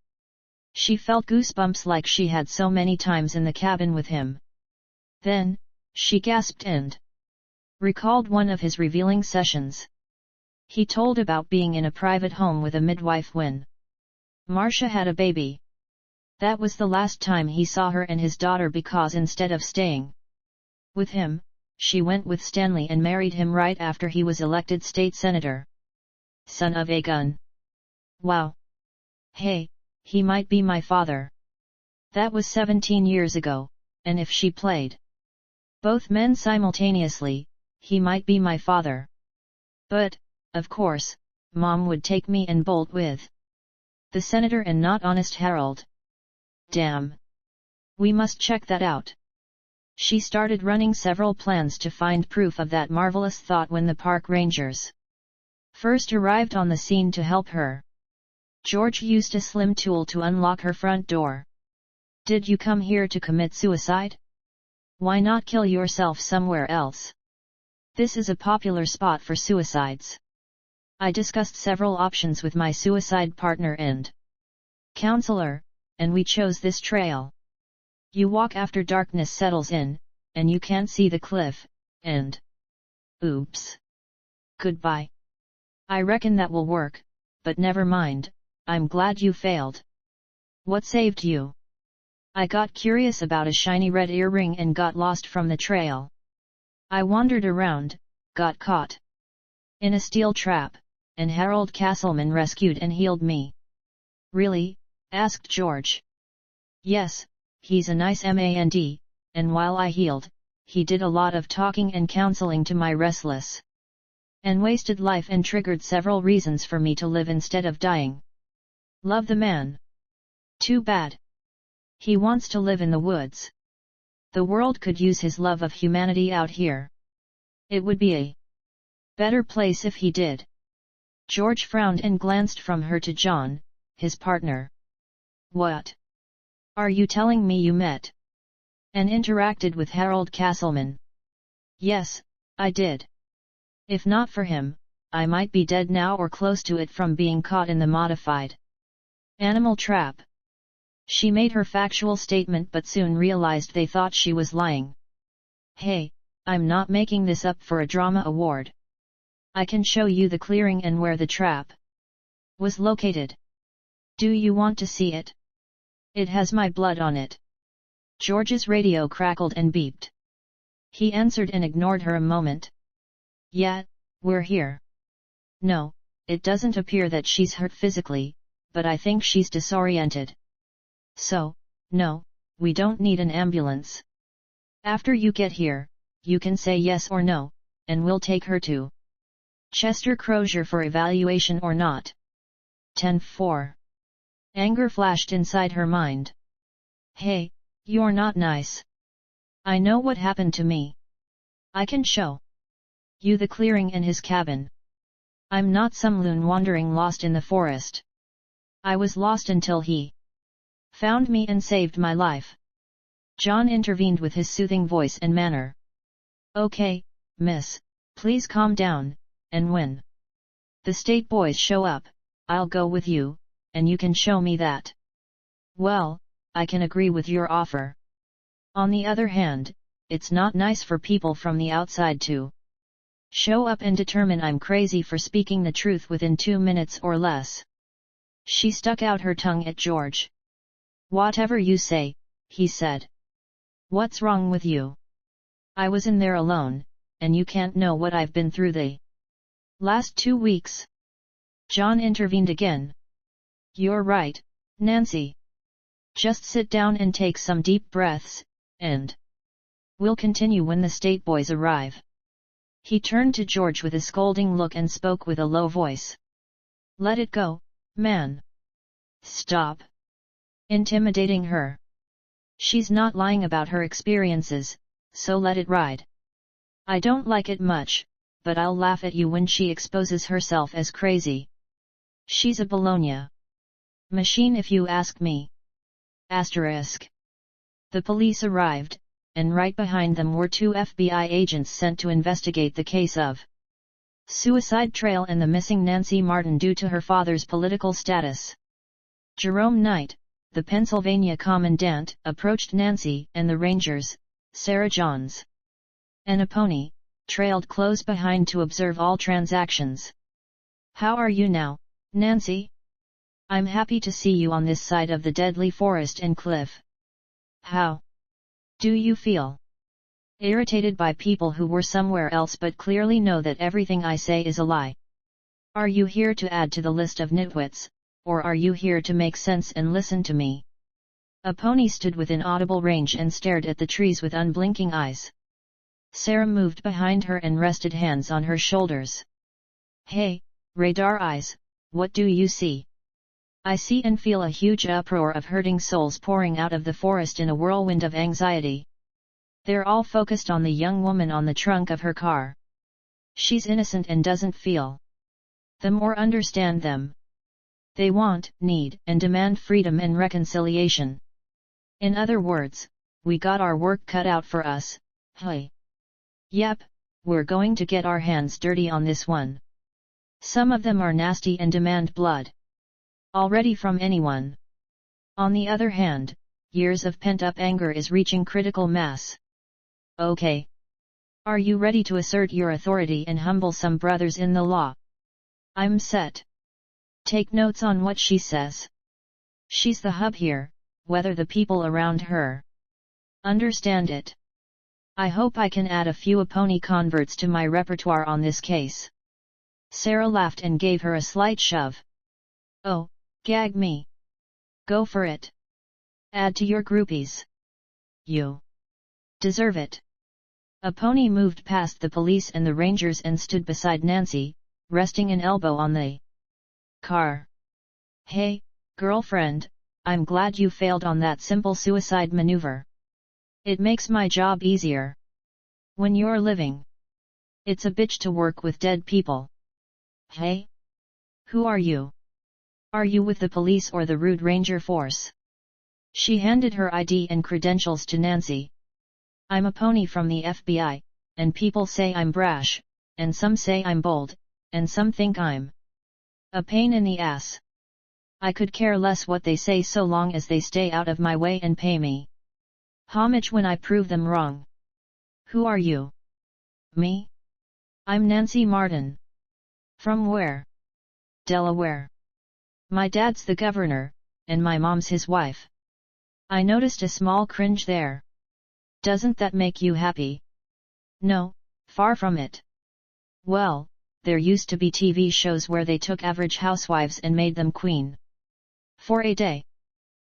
She felt goosebumps like she had so many times in the cabin with him. Then, she gasped and recalled one of his revealing sessions. He told about being in a private home with a midwife when Marcia had a baby. That was the last time he saw her and his daughter because instead of staying with him, she went with Stanley and married him right after he was elected state senator. Son of a gun. Wow. Hey, he might be my father. That was 17 years ago, and if she played both men simultaneously, he might be my father. But, of course, Mom would take me and bolt with the senator and not honest Harold. Damn. We must check that out. She started running several plans to find proof of that marvelous thought when the park rangers first arrived on the scene to help her. George used a slim tool to unlock her front door. Did you come here to commit suicide? Why not kill yourself somewhere else? This is a popular spot for suicides. I discussed several options with my suicide partner and counselor, and we chose this trail. You walk after darkness settles in, and you can't see the cliff, and oops. Goodbye. I reckon that will work, but never mind, I'm glad you failed. What saved you? I got curious about a shiny red earring and got lost from the trail. I wandered around, got caught in a steel trap, and Harold Castleman rescued and healed me. Really? Asked George. Yes, he's a nice man, and while I healed, he did a lot of talking and counseling to my restless and wasted life and triggered several reasons for me to live instead of dying. Love the man. Too bad. He wants to live in the woods. The world could use his love of humanity out here. It would be a better place if he did. George frowned and glanced from her to John, his partner. What? Are you telling me you met and interacted with Harold Castleman? Yes, I did. If not for him, I might be dead now or close to it from being caught in the modified animal trap. She made her factual statement but soon realized they thought she was lying. Hey, I'm not making this up for a drama award. I can show you the clearing and where the trap was located. Do you want to see it? It has my blood on it. George's radio crackled and beeped. He answered and ignored her a moment. Yeah, we're here. No, it doesn't appear that she's hurt physically, but I think she's disoriented. So, no, we don't need an ambulance. After you get here, you can say yes or no, and we'll take her to Chester Crozier for evaluation or not. 10-4. Anger flashed inside her mind. Hey, you're not nice. I know what happened to me. I can show you the clearing and his cabin. I'm not some loon wandering lost in the forest. I was lost until he found me and saved my life. John intervened with his soothing voice and manner. Okay, miss, please calm down, and when the state boys show up, I'll go with you, and you can show me that. Well, I can agree with your offer. On the other hand, it's not nice for people from the outside to show up and determine I'm crazy for speaking the truth within 2 minutes or less. She stuck out her tongue at George. Whatever you say, he said. What's wrong with you? I was in there alone, and you can't know what I've been through the last 2 weeks. John intervened again. You're right, Nancy. Just sit down and take some deep breaths, and we'll continue when the state boys arrive. He turned to George with a scolding look and spoke with a low voice. Let it go, man. Stop intimidating her. She's not lying about her experiences, so let it ride. I don't like it much, but I'll laugh at you when she exposes herself as crazy. She's a Bologna machine if you ask me. Asterisk. The police arrived, and right behind them were 2 FBI agents sent to investigate the case of suicide trail and the missing Nancy Martin due to her father's political status. Jerome Knight, the Pennsylvania commandant, approached Nancy and the rangers, Sarah Johns and a pony, trailed close behind to observe all transactions. How are you now, Nancy? I'm happy to see you on this side of the deadly forest and cliff. How do you feel? Irritated by people who were somewhere else but clearly know that everything I say is a lie. Are you here to add to the list of nitwits, or are you here to make sense and listen to me? A pony stood within audible range and stared at the trees with unblinking eyes. Sarah moved behind her and rested hands on her shoulders. Hey, radar eyes, what do you see? I see and feel a huge uproar of hurting souls pouring out of the forest in a whirlwind of anxiety. They're all focused on the young woman on the trunk of her car. She's innocent and doesn't feel them or understand them. They want, need, and demand freedom and reconciliation. In other words, we got our work cut out for us, hey. Yep, we're going to get our hands dirty on this one. Some of them are nasty and demand blood. Already from anyone. On the other hand, years of pent-up anger is reaching critical mass. Okay. Are you ready to assert your authority and humble some brothers in the law? I'm set. Take notes on what she says. She's the hub here, whether the people around her understand it. I hope I can add a few pony converts to my repertoire on this case. Sarah laughed and gave her a slight shove. Oh, gag me. Go for it. Add to your groupies. You deserve it. A pony moved past the police and the rangers and stood beside Nancy, resting an elbow on the car. Hey, girlfriend, I'm glad you failed on that simple suicide maneuver. It makes my job easier. When you're living, it's a bitch to work with dead people. Hey? Who are you? Are you with the police or the rude ranger force? She handed her ID and credentials to Nancy. I'm a pony from the FBI, and people say I'm brash, and some say I'm bold, and some think I'm a pain in the ass. I could care less what they say so long as they stay out of my way and pay me homage when I prove them wrong. Who are you? Me? I'm Nancy Martin. From where? Delaware. My dad's the governor, and my mom's his wife. I noticed a small cringe there. Doesn't that make you happy? No, far from it. Well, there used to be TV shows where they took average housewives and made them queen for a day.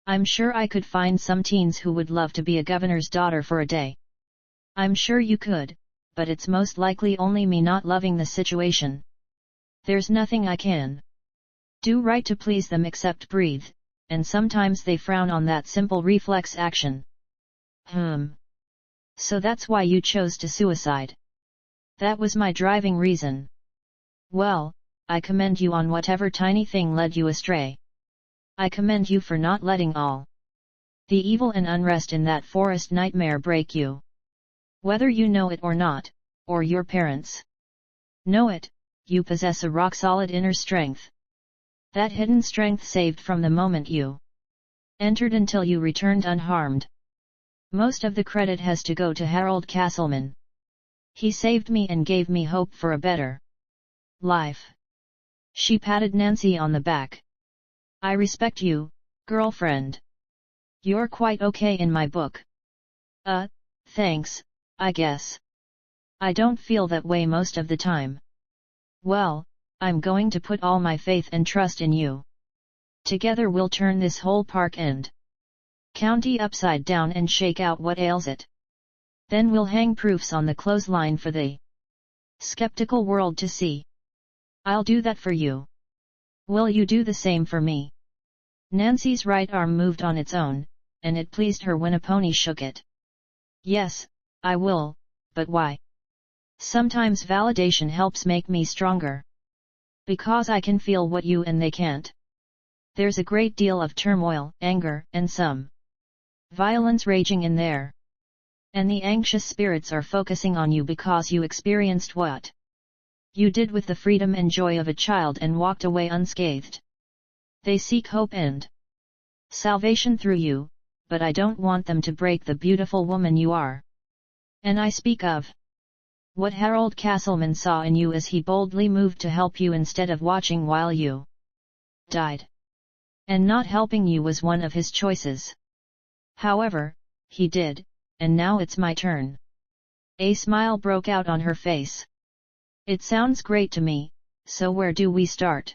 I'm sure I could find some teens who would love to be a governor's daughter for a day. I'm sure you could, but it's most likely only me not loving the situation. There's nothing I can do right to please them except breathe, and sometimes they frown on that simple reflex action. So that's why you chose to suicide. That was my driving reason. Well, I commend you on whatever tiny thing led you astray. I commend you for not letting all the evil and unrest in that forest nightmare break you. Whether you know it or not, or your parents know it, you possess a rock-solid inner strength. That hidden strength saved from the moment you entered until you returned unharmed. Most of the credit has to go to Harold Castleman. He saved me and gave me hope for a better life. She patted Nancy on the back. I respect you, girlfriend. You're quite okay in my book. Thanks, I guess. I don't feel that way most of the time. Well, I'm going to put all my faith and trust in you. Together we'll turn this whole park and county upside down and shake out what ails it. Then we'll hang proofs on the clothesline for the skeptical world to see. I'll do that for you. Will you do the same for me? Nancy's right arm moved on its own, and it pleased her when a pony shook it. Yes, I will, but why? Sometimes validation helps make me stronger. Because I can feel what you and they can't. There's a great deal of turmoil, anger, and some violence raging in there. And the anxious spirits are focusing on you because you experienced what you did with the freedom and joy of a child and walked away unscathed. They seek hope and salvation through you, but I don't want them to break the beautiful woman you are. And I speak of what Harold Castleman saw in you as he boldly moved to help you instead of watching while you died. And not helping you was one of his choices. However, he did, and now it's my turn. A smile broke out on her face. It sounds great to me, so where do we start?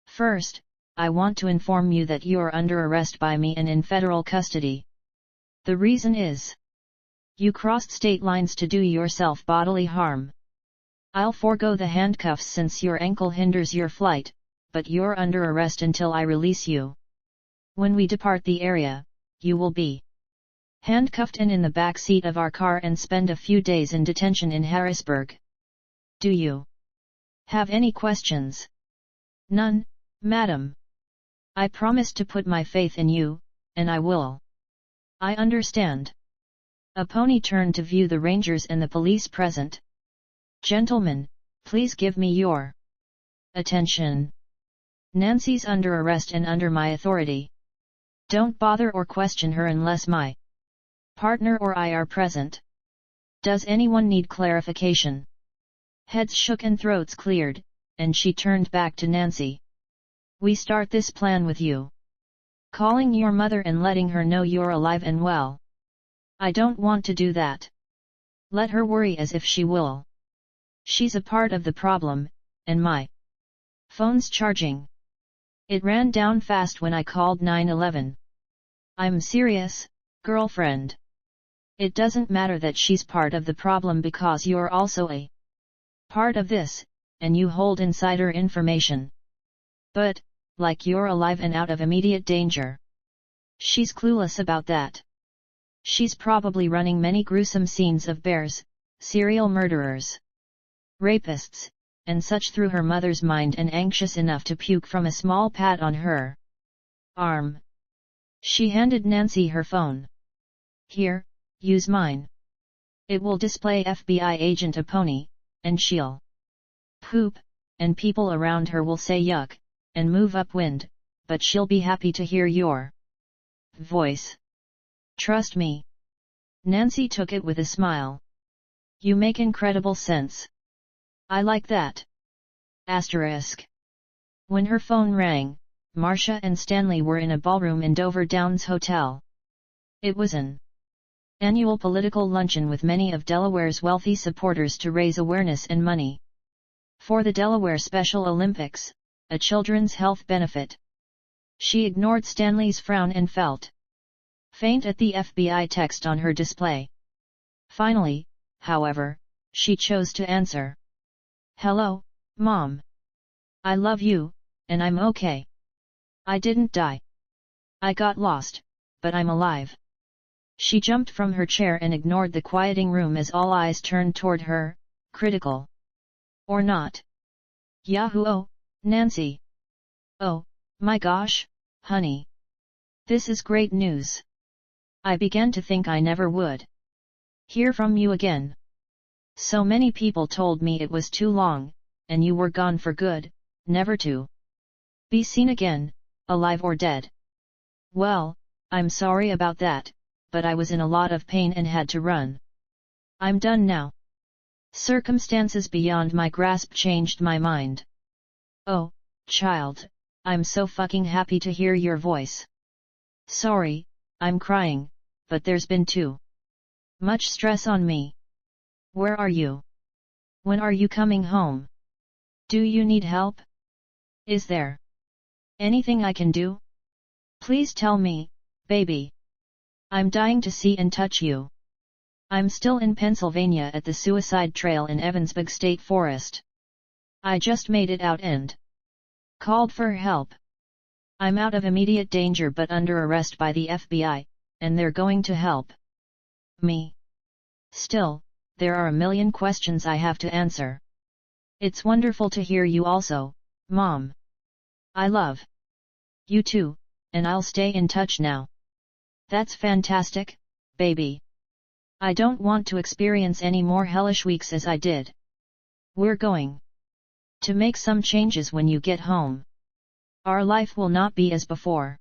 First, I want to inform you that you're under arrest by me and in federal custody. The reason is, you crossed state lines to do yourself bodily harm. I'll forego the handcuffs since your ankle hinders your flight, but you're under arrest until I release you. When we depart the area, you will be handcuffed and in the back seat of our car and spend a few days in detention in Harrisburg. Do you have any questions? None, madam. I promised to put my faith in you, and I will. I understand. A pony turned to view the rangers and the police present. Gentlemen, please give me your attention. Nancy's under arrest and under my authority. Don't bother or question her unless my partner or I are present. Does anyone need clarification? Heads shook and throats cleared, and she turned back to Nancy. We start this plan with you calling your mother and letting her know you're alive and well. I don't want to do that. Let her worry as if she will. She's a part of the problem, and my phone's charging. It ran down fast when I called 911. I'm serious, girlfriend. It doesn't matter that she's part of the problem because you're also a part of this, and you hold insider information. But, like you're alive and out of immediate danger. She's clueless about that. She's probably running many gruesome scenes of bears, serial murderers, rapists, and such through her mother's mind and anxious enough to puke from a small pat on her arm. She handed Nancy her phone. Here, use mine. It will display FBI agent a pony, and she'll poop, and people around her will say yuck, and move upwind, but she'll be happy to hear your voice. Trust me. Nancy took it with a smile. You make incredible sense. I like that. Asterisk. When her phone rang, Marcia and Stanley were in a ballroom in Dover Downs Hotel. It was an annual political luncheon with many of Delaware's wealthy supporters to raise awareness and money for the Delaware Special Olympics, a children's health benefit. She ignored Stanley's frown and felt faint at the FBI text on her display. Finally, however, she chose to answer. Hello, Mom. I love you, and I'm okay. I didn't die. I got lost, but I'm alive. She jumped from her chair and ignored the quieting room as all eyes turned toward her, critical. Or not. Yahoo! Oh, Nancy. Oh, my gosh, honey. This is great news. I began to think I never would hear from you again. So many people told me it was too long, and you were gone for good, never to be seen again, alive or dead. Well, I'm sorry about that, but I was in a lot of pain and had to run. I'm done now. Circumstances beyond my grasp changed my mind. Oh, child, I'm so fucking happy to hear your voice. Sorry, I'm crying, but there's been too much stress on me. Where are you? When are you coming home? Do you need help? Is there anything I can do? Please tell me, baby. I'm dying to see and touch you. I'm still in Pennsylvania at the suicide trail in Evansburg State Forest. I just made it out and called for help. I'm out of immediate danger but under arrest by the FBI, and they're going to help me. Still, there are a million questions I have to answer. It's wonderful to hear you also, Mom. I love you too, and I'll stay in touch now. That's fantastic, baby. I don't want to experience any more hellish weeks as I did. We're going to make some changes when you get home. Our life will not be as before.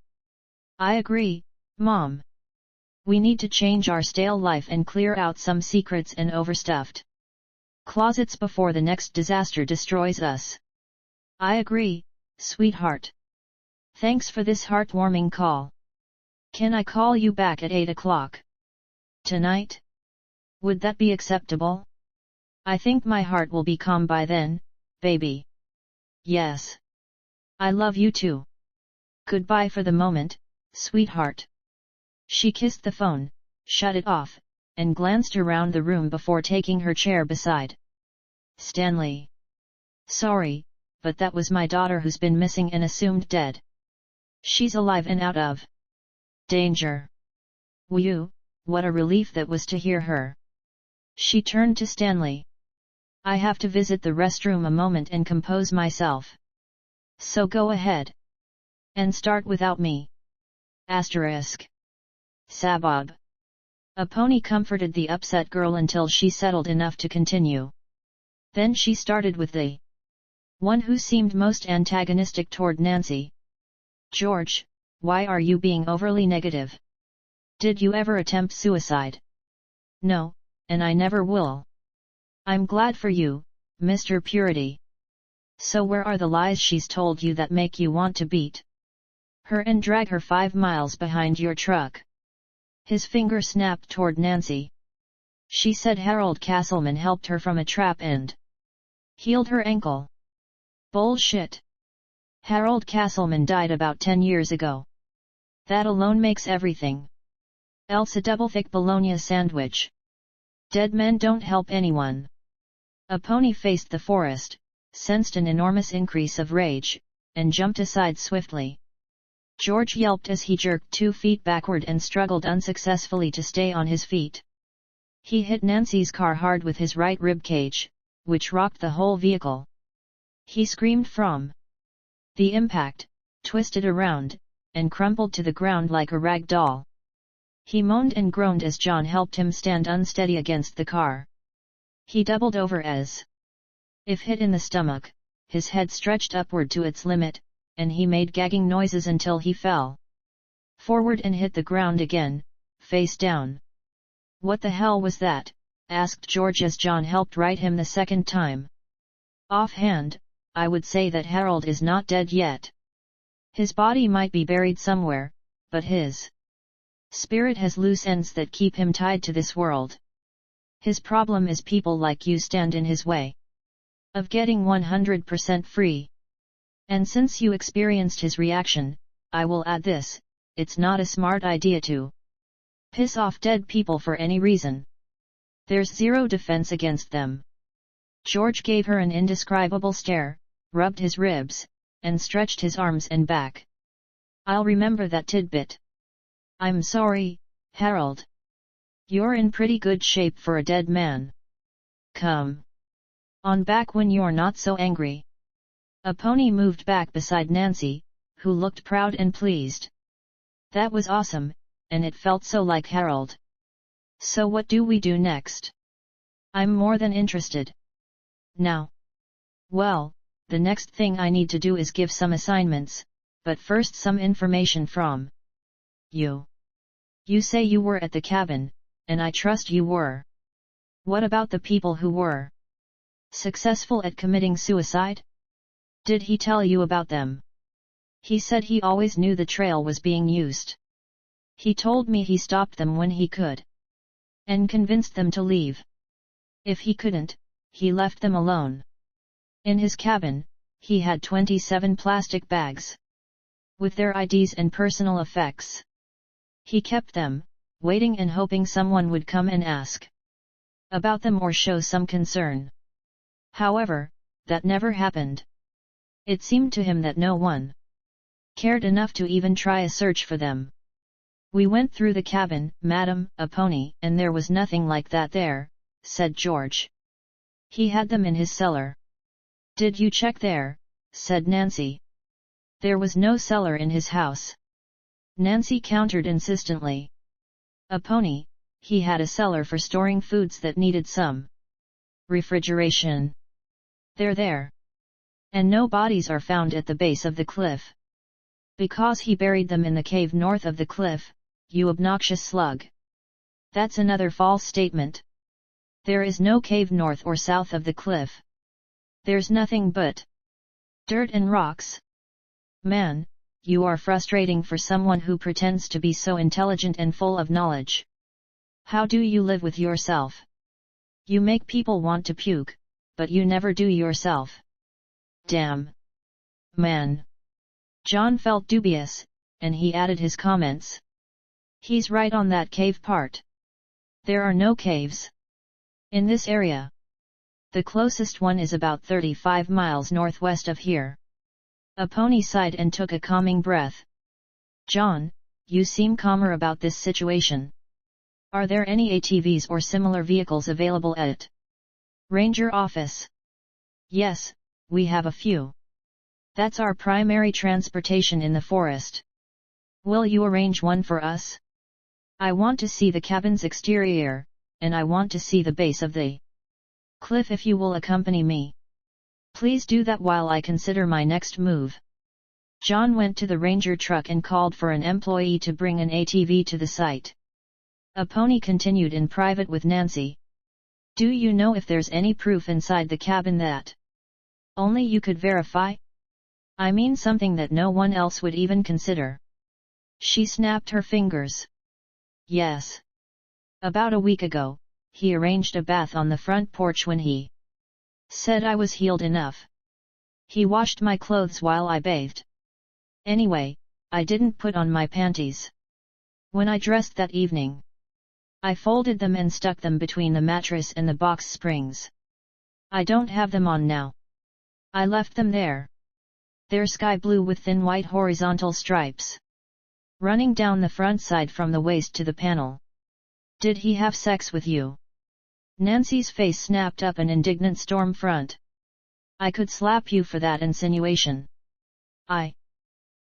I agree, Mom. We need to change our stale life and clear out some secrets and overstuffed closets before the next disaster destroys us. I agree, sweetheart. Thanks for this heartwarming call. Can I call you back at 8 o'clock tonight? Would that be acceptable? I think my heart will be calm by then, baby. Yes. I love you too. Goodbye for the moment, sweetheart. She kissed the phone, shut it off, and glanced around the room before taking her chair beside Stanley. Sorry, but that was my daughter who's been missing and assumed dead. She's alive and out of danger. Whew, what a relief that was to hear her. She turned to Stanley. I have to visit the restroom a moment and compose myself. So go ahead. And start without me. Asterisk. Sabab. A pony comforted the upset girl until she settled enough to continue. Then she started with the one who seemed most antagonistic toward Nancy. George, why are you being overly negative? Did you ever attempt suicide? No, and I never will. I'm glad for you, Mr. Purity. So where are the lies she's told you that make you want to beat her and drag her 5 miles behind your truck? His finger snapped toward Nancy. She said Harold Castleman helped her from a trap and healed her ankle. Bullshit. Harold Castleman died about 10 years ago. That alone makes everything else a double-thick bologna sandwich. Dead men don't help anyone. A pony faced the forest, sensed an enormous increase of rage, and jumped aside swiftly. George yelped as he jerked 2 feet backward and struggled unsuccessfully to stay on his feet. He hit Nancy's car hard with his right rib cage, which rocked the whole vehicle. He screamed from the impact, twisted around, and crumpled to the ground like a rag doll. He moaned and groaned as John helped him stand unsteady against the car. He doubled over as if hit in the stomach, his head stretched upward to its limit, and he made gagging noises until he fell forward and hit the ground again, face down. What the hell was that? Asked George as John helped right him the second time. Offhand, I would say that Harold is not dead yet. His body might be buried somewhere, but his spirit has loose ends that keep him tied to this world. His problem is people like you stand in his way of getting 100% free. And since you experienced his reaction, I will add this, it's not a smart idea to piss off dead people for any reason. There's zero defense against them. George gave her an indescribable stare, rubbed his ribs, and stretched his arms and back. I'll remember that tidbit. I'm sorry, Harold. You're in pretty good shape for a dead man. Come on back when you're not so angry. A pony moved back beside Nancy, who looked proud and pleased. That was awesome, and it felt so like Harold. So what do we do next? I'm more than interested. Now. Well, the next thing I need to do is give some assignments, but first some information from you. You say you were at the cabin, and I trust you were. What about the people who were successful at committing suicide? Did he tell you about them? He said he always knew the trail was being used. He told me he stopped them when he could, and convinced them to leave. If he couldn't, he left them alone. In his cabin, he had 27 plastic bags with their IDs and personal effects. He kept them, waiting and hoping someone would come and ask about them or show some concern. However, that never happened. It seemed to him that no one cared enough to even try a search for them. We went through the cabin, madam, a pony, and there was nothing like that there, said George. He had them in his cellar. Did you check there? Said Nancy. There was no cellar in his house. Nancy countered insistently. A pony, he had a cellar for storing foods that needed some refrigeration. They're there. And no bodies are found at the base of the cliff. Because he buried them in the cave north of the cliff, you obnoxious slug. That's another false statement. There is no cave north or south of the cliff. There's nothing but dirt and rocks. Man, you are frustrating for someone who pretends to be so intelligent and full of knowledge. How do you live with yourself? You make people want to puke, but you never do yourself. Damn. Man. John felt dubious, and he added his comments. He's right on that cave part. There are no caves in this area. The closest one is about 35 miles northwest of here. A pony sighed and took a calming breath. John, you seem calmer about this situation. Are there any ATVs or similar vehicles available at Ranger office? Yes, we have a few. That's our primary transportation in the forest. Will you arrange one for us? I want to see the cabin's exterior, and I want to see the base of the cliff if you will accompany me. Please do that while I consider my next move. John went to the ranger truck and called for an employee to bring an ATV to the site. A pony continued in private with Nancy. Do you know if there's any proof inside the cabin that only you could verify? I mean something that no one else would even consider. She snapped her fingers. Yes. About a week ago, he arranged a bath on the front porch when he said I was healed enough. He washed my clothes while I bathed. Anyway, I didn't put on my panties. When I dressed that evening, I folded them and stuck them between the mattress and the box springs. I don't have them on now. I left them there. They're sky blue with thin white horizontal stripes running down the front side from the waist to the panel. Did he have sex with you? Nancy's face snapped up an indignant storm front. I could slap you for that insinuation. I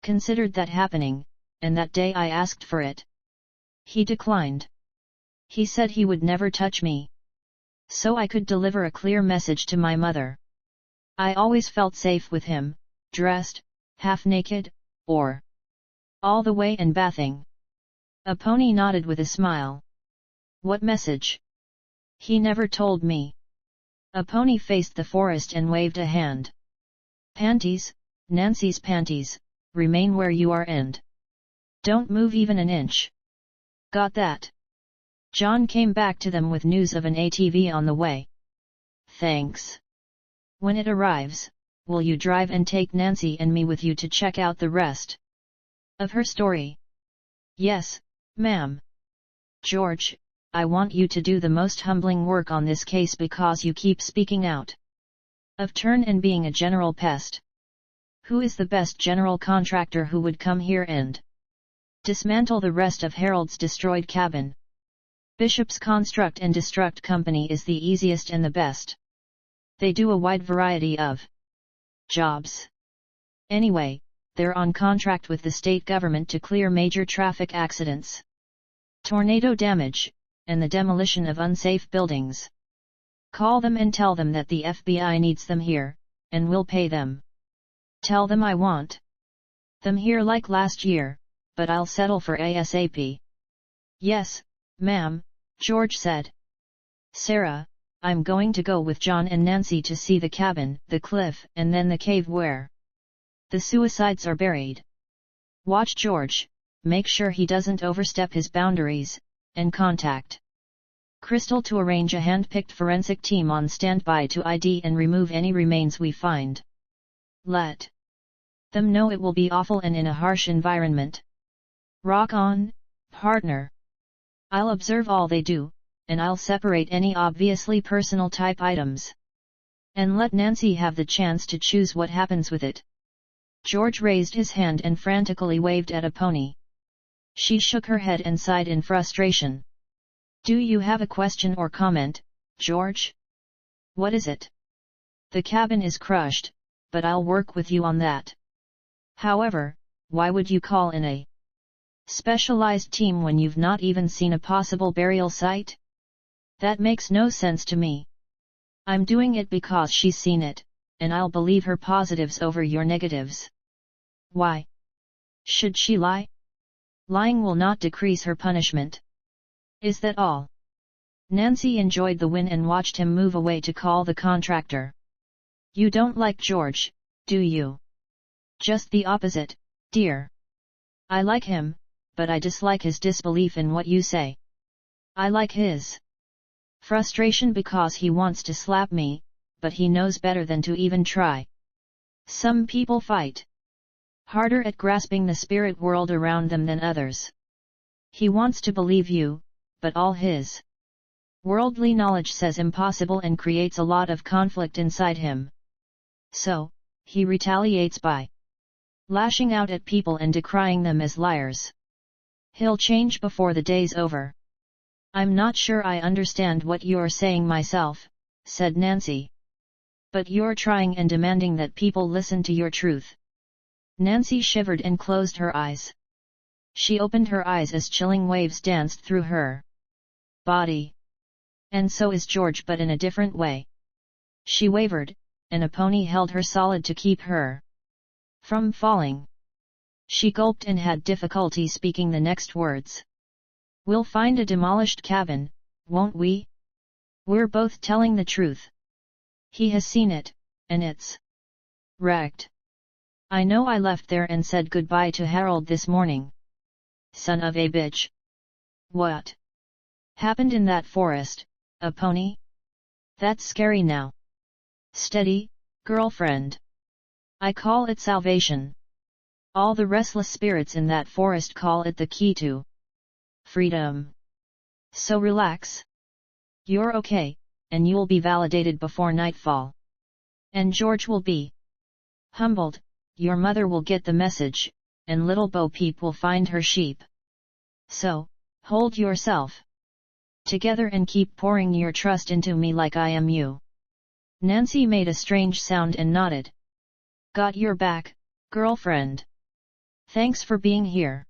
considered that happening, and that day I asked for it. He declined. He said he would never touch me. So I could deliver a clear message to my mother. I always felt safe with him, dressed, half naked, or all the way in bathing. A pony nodded with a smile. What message? He never told me. A pony faced the forest and waved a hand. Panties, Nancy's panties, remain where you are and don't move even an inch. Got that? John came back to them with news of an ATV on the way. Thanks. When it arrives, will you drive and take Nancy and me with you to check out the rest of her story? Yes, ma'am. George, I want you to do the most humbling work on this case because you keep speaking out of turn and being a general pest. Who is the best general contractor who would come here and dismantle the rest of Harold's destroyed cabin? Bishop's Construct and Destruct Company is the easiest and the best. They do a wide variety of jobs. Anyway, they're on contract with the state government to clear major traffic accidents, tornado damage, and the demolition of unsafe buildings. Call them and tell them that the FBI needs them here, and we'll pay them. Tell them I want them here like last year, but I'll settle for ASAP. Yes, ma'am, George said. Sarah, I'm going to go with John and Nancy to see the cabin, the cliff, and then the cave where the suicides are buried. Watch George, make sure he doesn't overstep his boundaries, and contact Crystal to arrange a hand-picked forensic team on standby to ID and remove any remains we find. Let them know it will be awful and in a harsh environment. Rock on, partner. I'll observe all they do, and I'll separate any obviously personal type items. And let Nancy have the chance to choose what happens with it. George raised his hand and frantically waved at a pony. She shook her head and sighed in frustration. Do you have a question or comment, George? What is it? The cabin is crushed, but I'll work with you on that. However, why would you call in a specialized team when you've not even seen a possible burial site? That makes no sense to me. I'm doing it because she's seen it, and I'll believe her positives over your negatives. Why should she lie? Lying will not decrease her punishment. Is that all? Nancy enjoyed the win and watched him move away to call the contractor. You don't like George, do you? Just the opposite, dear. I like him, but I dislike his disbelief in what you say. I like his frustration because he wants to slap me, but he knows better than to even try. Some people fight harder at grasping the spirit world around them than others. He wants to believe you, but all his worldly knowledge says impossible and creates a lot of conflict inside him. So, he retaliates by lashing out at people and decrying them as liars. He'll change before the day's over. I'm not sure I understand what you're saying myself, said Nancy. But you're trying and demanding that people listen to your truth. Nancy shivered and closed her eyes. She opened her eyes as chilling waves danced through her body. And so is George, but in a different way. She wavered, and a pony held her solid to keep her from falling. She gulped and had difficulty speaking the next words. We'll find a demolished cabin, won't we? We're both telling the truth. He has seen it, and it's wrecked. I know I left there and said goodbye to Harold this morning. Son of a bitch. What happened in that forest, a pony? That's scary now. Steady, girlfriend. I call it salvation. All the restless spirits in that forest call it the key to freedom. So relax. You're okay, and you'll be validated before nightfall. And George will be humbled, your mother will get the message, and little Bo Peep will find her sheep. So, hold yourself together and keep pouring your trust into me like I am you. Nancy made a strange sound and nodded. Got your back, girlfriend. Thanks for being here.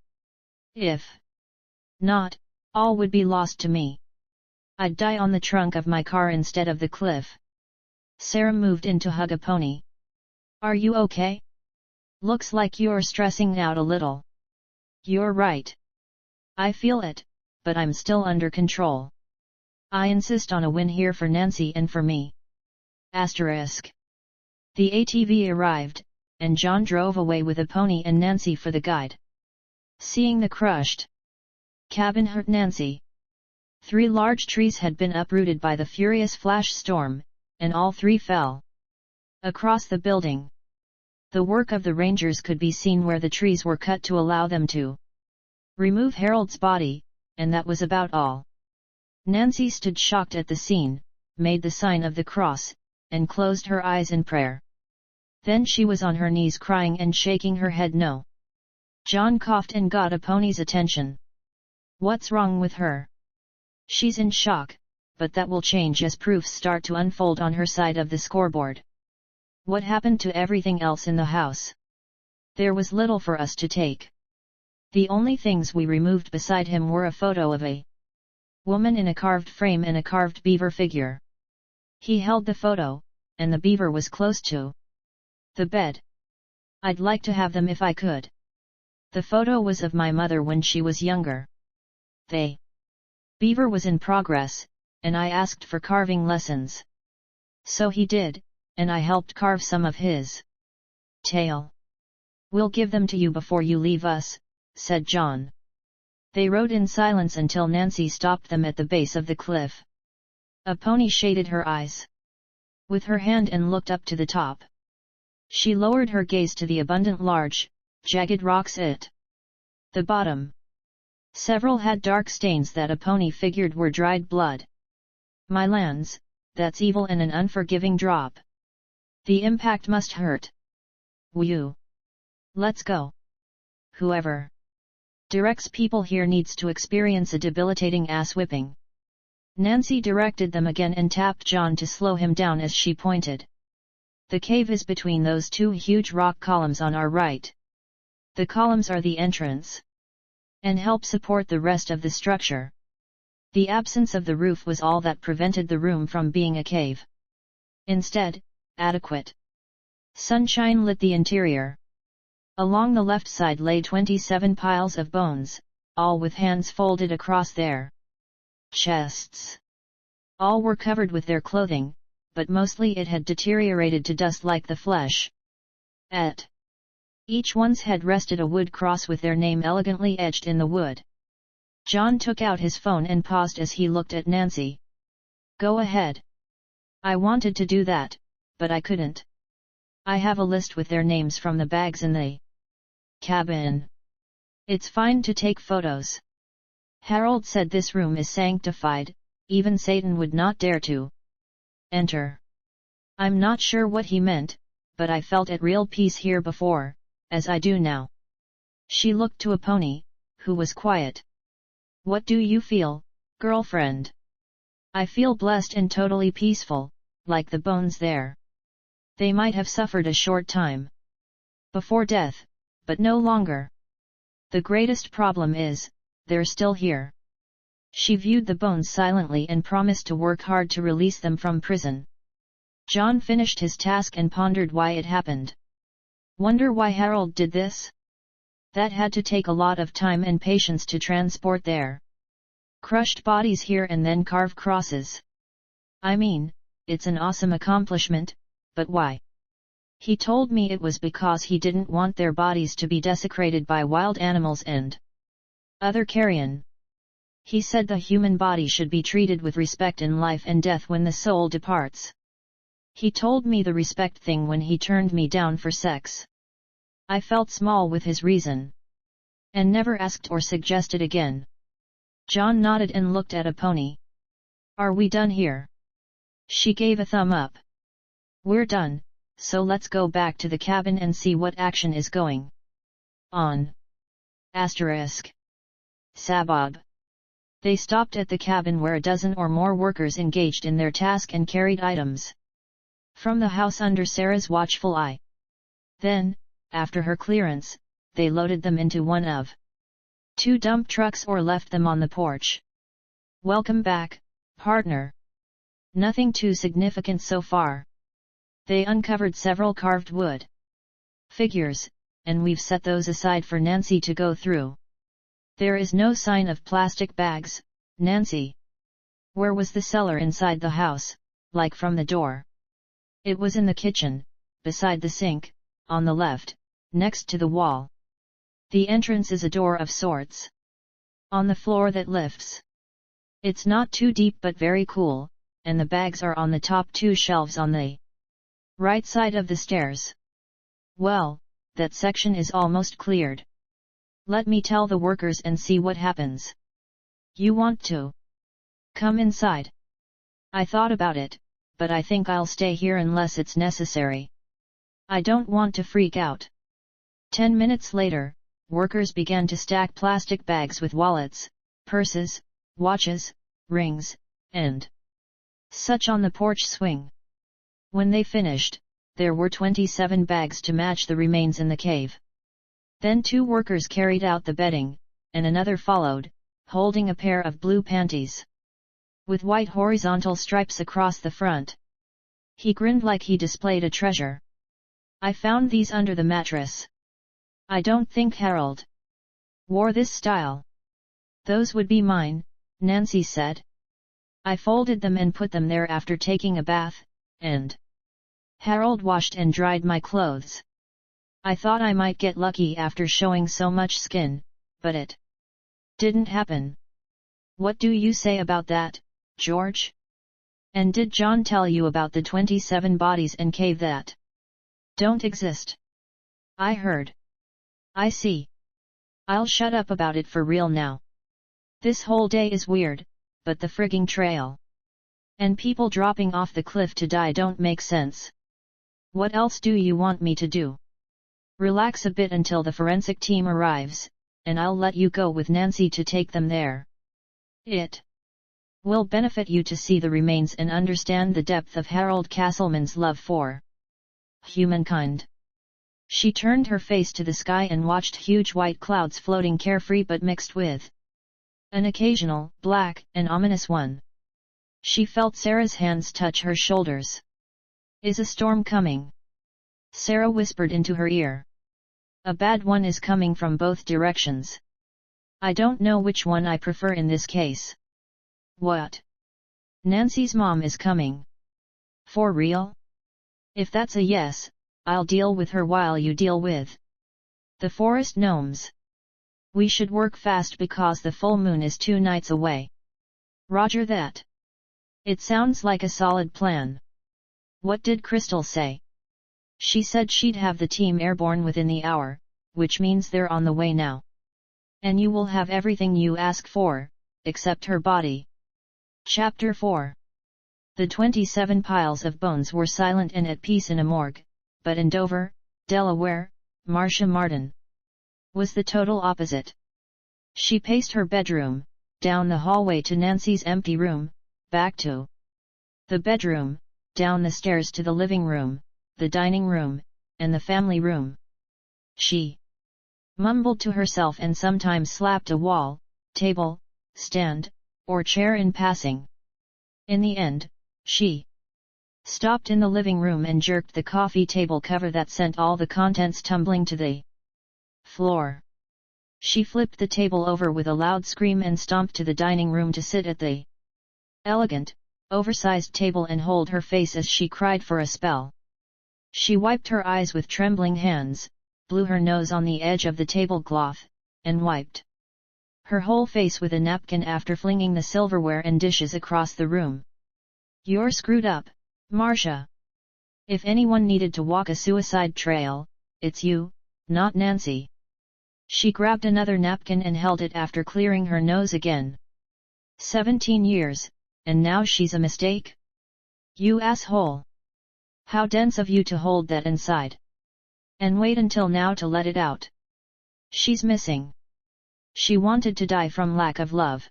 If not, all would be lost to me. I'd die on the trunk of my car instead of the cliff. Sarah moved in to hug a pony. Are you okay? Looks like you're stressing out a little. You're right. I feel it, but I'm still under control. I insist on a win here for Nancy and for me. Asterisk. The ATV arrived, and John drove away with a pony and Nancy for the guide. Seeing the crushed cabin hurt Nancy. 3 large trees had been uprooted by the furious flash storm, and all 3 fell across the building. The work of the rangers could be seen where the trees were cut to allow them to remove Harold's body, and that was about all. Nancy stood shocked at the scene, made the sign of the cross, and closed her eyes in prayer. Then she was on her knees crying and shaking her head no. John coughed and got a pony's attention. What's wrong with her? She's in shock, but that will change as proofs start to unfold on her side of the scoreboard. What happened to everything else in the house? There was little for us to take. The only things we removed beside him were a photo of a woman in a carved frame and a carved beaver figure. He held the photo, and the beaver was close to the bed. I'd like to have them if I could. The photo was of my mother when she was younger. They Beaver was in progress, and I asked for carving lessons. So he did, and I helped carve some of his tail. We'll give them to you before you leave us, said John. They rode in silence until Nancy stopped them at the base of the cliff. A pony shaded her eyes with her hand and looked up to the top. She lowered her gaze to the abundant large, jagged rocks at the bottom. Several had dark stains that a pony figured were dried blood. My lands, that's evil and an unforgiving drop. The impact must hurt. Whew. Let's go. Whoever directs people here needs to experience a debilitating ass-whipping. Nancy directed them again and tapped John to slow him down as she pointed. The cave is between those two huge rock columns on our right. The columns are the entrance and help support the rest of the structure. The absence of the roof was all that prevented the room from being a cave. Instead, adequate sunshine lit the interior. Along the left side lay 27 piles of bones, all with hands folded across their chests. All were covered with their clothing, but mostly it had deteriorated to dust like the flesh. At each one's head rested a wood cross with their name elegantly etched in the wood. John took out his phone and paused as he looked at Nancy. Go ahead. I wanted to do that, but I couldn't. I have a list with their names from the bags in the cabin. It's fine to take photos. Harold said this room is sanctified, even Satan would not dare to enter. I'm not sure what he meant, but I felt at real peace here before, as I do now. She looked to a pony, who was quiet. What do you feel, girlfriend? I feel blessed and totally peaceful, like the bones there. They might have suffered a short time before death, but no longer. The greatest problem is, they're still here. She viewed the bones silently and promised to work hard to release them from prison. John finished his task and pondered why it happened. Wonder why Harold did this? That had to take a lot of time and patience to transport their crushed bodies here and then carve crosses. I mean, it's an awesome accomplishment, but why? He told me it was because he didn't want their bodies to be desecrated by wild animals and other carrion. He said the human body should be treated with respect in life and death when the soul departs. He told me the respect thing when he turned me down for sex. I felt small with his reason, and never asked or suggested again. John nodded and looked at a pony. Are we done here? She gave a thumb up. We're done, so let's go back to the cabin and see what action is going on. Sabab. They stopped at the cabin where a dozen or more workers engaged in their task and carried items from the house under Sarah's watchful eye. Then, after her clearance, they loaded them into one of two dump trucks or left them on the porch. Welcome back, partner. Nothing too significant so far. They uncovered several carved wood figures, and we've set those aside for Nancy to go through. There is no sign of plastic bags, Nancy. Where was the cellar inside the house, like from the door? It was in the kitchen, beside the sink, on the left, next to the wall. The entrance is a door of sorts on the floor that lifts. It's not too deep but very cool, and the bags are on the top two shelves on the right side of the stairs. Well, that section is almost cleared. Let me tell the workers and see what happens. You want to come inside? I thought about it, but I think I'll stay here unless it's necessary. I don't want to freak out. 10 minutes later, workers began to stack plastic bags with wallets, purses, watches, rings, and such on the porch swing. When they finished, there were 27 bags to match the remains in the cave. Then 2 workers carried out the bedding, and another followed, holding a pair of blue panties with white horizontal stripes across the front. He grinned like he displayed a treasure. I found these under the mattress. I don't think Harold wore this style. Those would be mine, Nancy said. I folded them and put them there after taking a bath, and Harold washed and dried my clothes. I thought I might get lucky after showing so much skin, but it didn't happen. What do you say about that, George? And did John tell you about the 27 bodies and cave that don't exist? I heard. I see. I'll shut up about it for real now. This whole day is weird, but the frigging trail and people dropping off the cliff to die don't make sense. What else do you want me to do? Relax a bit until the forensic team arrives, and I'll let you go with Nancy to take them there. It will benefit you to see the remains and understand the depth of Harold Castleman's love for humankind. She turned her face to the sky and watched huge white clouds floating carefree but mixed with an occasional, black, and ominous one. She felt Sarah's hands touch her shoulders. Is a storm coming? Sarah whispered into her ear. A bad one is coming from both directions. I don't know which one I prefer in this case. What? Nancy's mom is coming. For real? If that's a yes, I'll deal with her while you deal with the forest gnomes. We should work fast because the full moon is 2 nights away. Roger that. It sounds like a solid plan. What did Crystal say? She said she'd have the team airborne within the hour, which means they're on the way now. And you will have everything you ask for, except her body. Chapter 4. The 27 piles of bones were silent and at peace in a morgue, but in Dover, Delaware, Marcia Martin was the total opposite. She paced her bedroom, down the hallway to Nancy's empty room, back to the bedroom, down the stairs to the living room, the dining room, and the family room. She mumbled to herself and sometimes slapped a wall, table, stand, or chair in passing. In the end, she stopped in the living room and jerked the coffee table cover that sent all the contents tumbling to the floor. She flipped the table over with a loud scream and stomped to the dining room to sit at the elegant, oversized table and hold her face as she cried for a spell. She wiped her eyes with trembling hands, blew her nose on the edge of the tablecloth, and wiped her whole face with a napkin after flinging the silverware and dishes across the room. You're screwed up, Marcia. If anyone needed to walk a suicide trail, it's you, not Nancy. She grabbed another napkin and held it after clearing her nose again. 17 years, and now she's a mistake? You asshole! How dense of you to hold that inside. And wait until now to let it out. She's missing. She wanted to die from lack of love.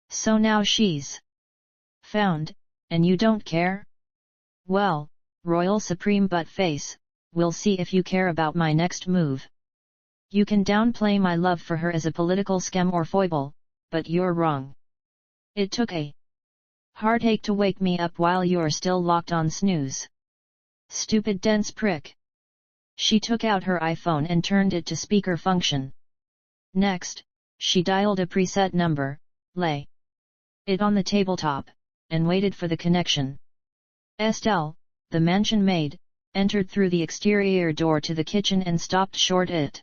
So now she's found, and you don't care? Well, Royal Supreme Butt Face, we'll see if you care about my next move. You can downplay my love for her as a political scam or foible, but you're wrong. It took a heartache to wake me up while you're still locked on snooze. Stupid dense prick. She took out her iPhone and turned it to speaker function. Next, she dialed a preset number, lay it on the tabletop, and waited for the connection. Estelle, the mansion maid, entered through the exterior door to the kitchen and stopped short at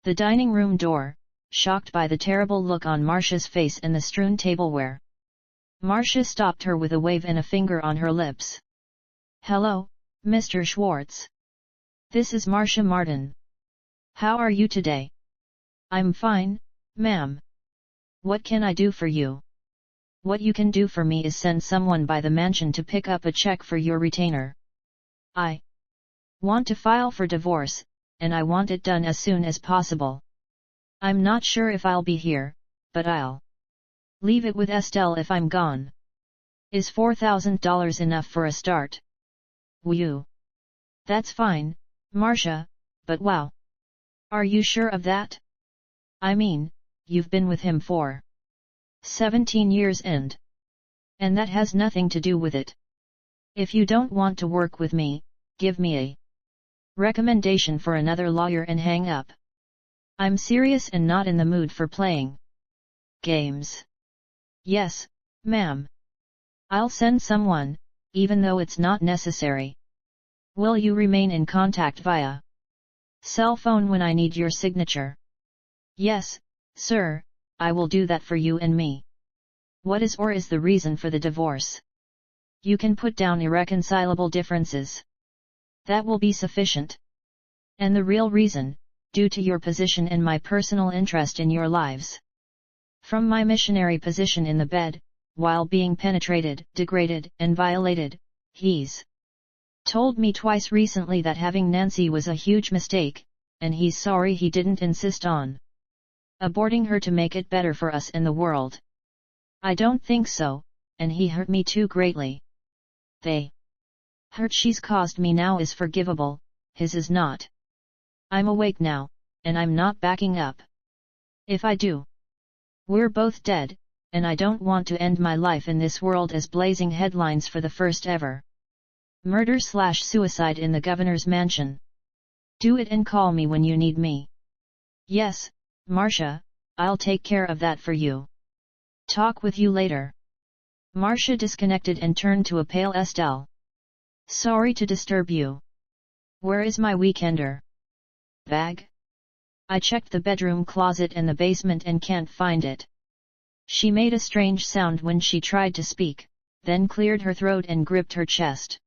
the dining room door, shocked by the terrible look on Marcia's face and the strewn tableware. Marcia stopped her with a wave and a finger on her lips. Hello, Mr. Schwartz. This is Marcia Martin. How are you today? I'm fine, ma'am. What can I do for you? What you can do for me is send someone by the mansion to pick up a check for your retainer. I want to file for divorce, and I want it done as soon as possible. I'm not sure if I'll be here, but I'll leave it with Estelle if I'm gone. Is $4,000 enough for a start? Whew. That's fine, Marcia, but wow. Are you sure of that? I mean, you've been with him for 17 years and that has nothing to do with it. If you don't want to work with me, give me a recommendation for another lawyer and hang up. I'm serious and not in the mood for playing games. Yes, ma'am. I'll send someone, even though it's not necessary. Will you remain in contact via cell phone when I need your signature? Yes, sir, I will do that for you and me. What is the reason for the divorce? You can put down irreconcilable differences. That will be sufficient. And the real reason, due to your position and my personal interest in your lives. From my missionary position in the bed, while being penetrated, degraded, and violated, he's told me twice recently that having Nancy was a huge mistake, and he's sorry he didn't insist on aborting her to make it better for us and the world. I don't think so, and he hurt me too greatly. The hurt she's caused me now is forgivable, his is not. I'm awake now, and I'm not backing up. If I do, we're both dead, and I don't want to end my life in this world as blazing headlines for the first ever murder/suicide in the governor's mansion. Do it and call me when you need me. Yes, Marcia, I'll take care of that for you. Talk with you later. Marcia disconnected and turned to a pale Estelle. Sorry to disturb you. Where is my weekender bag? I checked the bedroom closet and the basement and can't find it. She made a strange sound when she tried to speak, then cleared her throat and gripped her chest.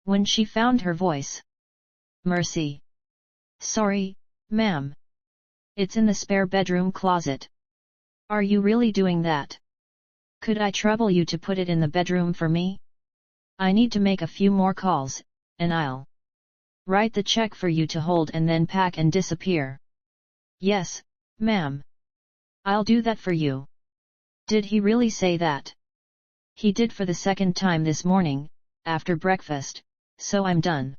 When she found her voice. Mercy. Sorry, ma'am. It's in the spare bedroom closet. Are you really doing that? Could I trouble you to put it in the bedroom for me? I need to make a few more calls, and I'll write the check for you to hold and then pack and disappear. Yes, ma'am. I'll do that for you. Did he really say that? He did for the second time this morning, after breakfast, so I'm done.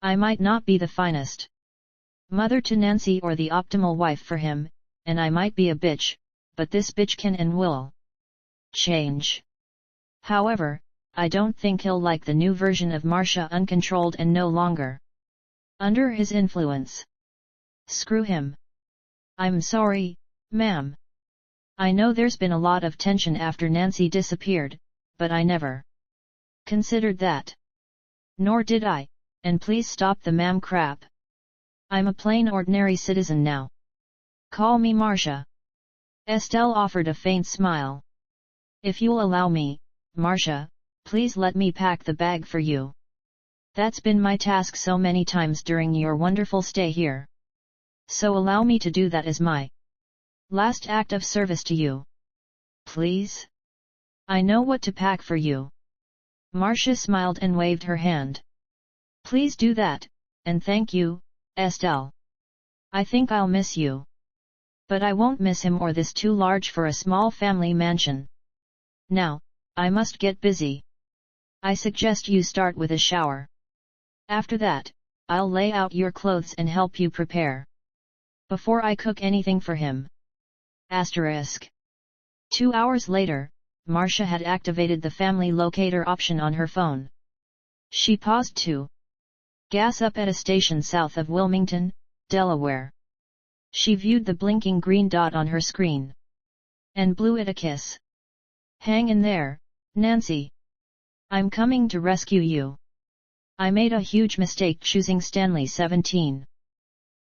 I might not be the finest mother to Nancy or the optimal wife for him, and I might be a bitch, but this bitch can and will change. However, I don't think he'll like the new version of Marcia, uncontrolled and no longer under his influence. Screw him. I'm sorry, ma'am. I know there's been a lot of tension after Nancy disappeared, but I never considered that. Nor did I, and please stop the ma'am crap. I'm a plain ordinary citizen now. Call me Marcia. Estelle offered a faint smile. If you'll allow me, Marcia, please let me pack the bag for you. That's been my task so many times during your wonderful stay here. So allow me to do that as my last act of service to you. Please? I know what to pack for you. Marcia smiled and waved her hand. Please do that, and thank you, Estelle. I think I'll miss you. But I won't miss him or this too large for a small family mansion. Now, I must get busy. I suggest you start with a shower. After that, I'll lay out your clothes and help you prepare. Before I cook anything for him. Asterisk. 2 hours later, Marcia had activated the family locator option on her phone. She paused to gas up at a station south of Wilmington, Delaware. She viewed the blinking green dot on her screen. And blew it a kiss. Hang in there, Nancy. I'm coming to rescue you. I made a huge mistake choosing Stanley 17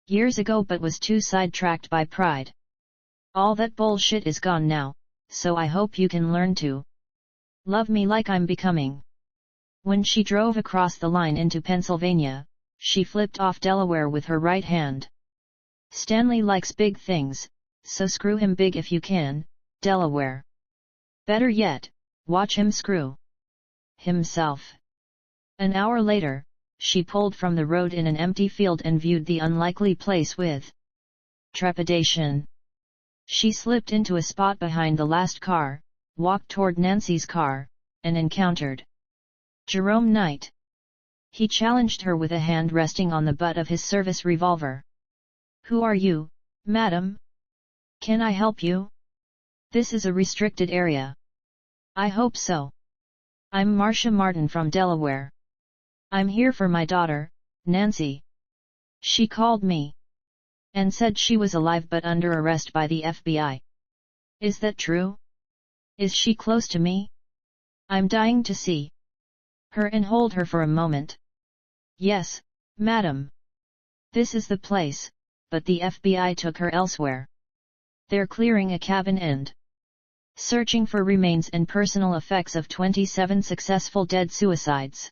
years ago but was too sidetracked by pride. All that bullshit is gone now, so I hope you can learn to love me like I'm becoming. When she drove across the line into Pennsylvania, she flipped off Delaware with her right hand. Stanley likes big things, so screw him big if you can, Delaware. Better yet, watch him screw himself. An hour later, she pulled from the road in an empty field and viewed the unlikely place with trepidation. She slipped into a spot behind the last car, walked toward Nancy's car, and encountered Jerome Knight. He challenged her with a hand resting on the butt of his service revolver. Who are you, madam? Can I help you? This is a restricted area. I hope so. I'm Marcia Martin from Delaware. I'm here for my daughter, Nancy. She called me and said she was alive but under arrest by the FBI. Is that true? Is she close to me? I'm dying to see her and hold her for a moment. Yes, madam. This is the place, but the FBI took her elsewhere. They're clearing a cabin and searching for remains and personal effects of 27 successful dead suicides.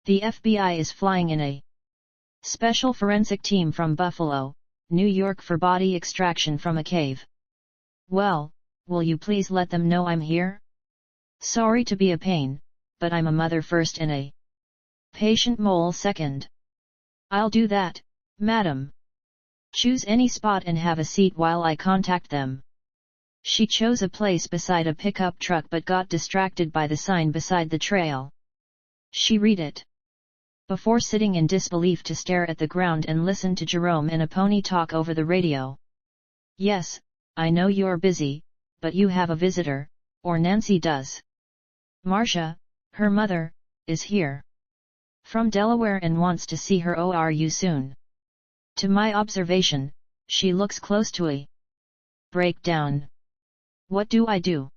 The FBI is flying in a special forensic team from Buffalo, New York for body extraction from a cave. Well, will you please let them know I'm here? Sorry to be a pain, but I'm a mother first and a patient mole second. I'll do that, madam. Choose any spot and have a seat while I contact them. She chose a place beside a pickup truck but got distracted by the sign beside the trail. She read it before sitting in disbelief to stare at the ground and listen to Jerome and a pony talk over the radio. Yes, I know you're busy, but you have a visitor, or Nancy does. Marcia, her mother, is here from Delaware and wants to see her ORU soon. To my observation, she looks close to a breakdown. What do I do?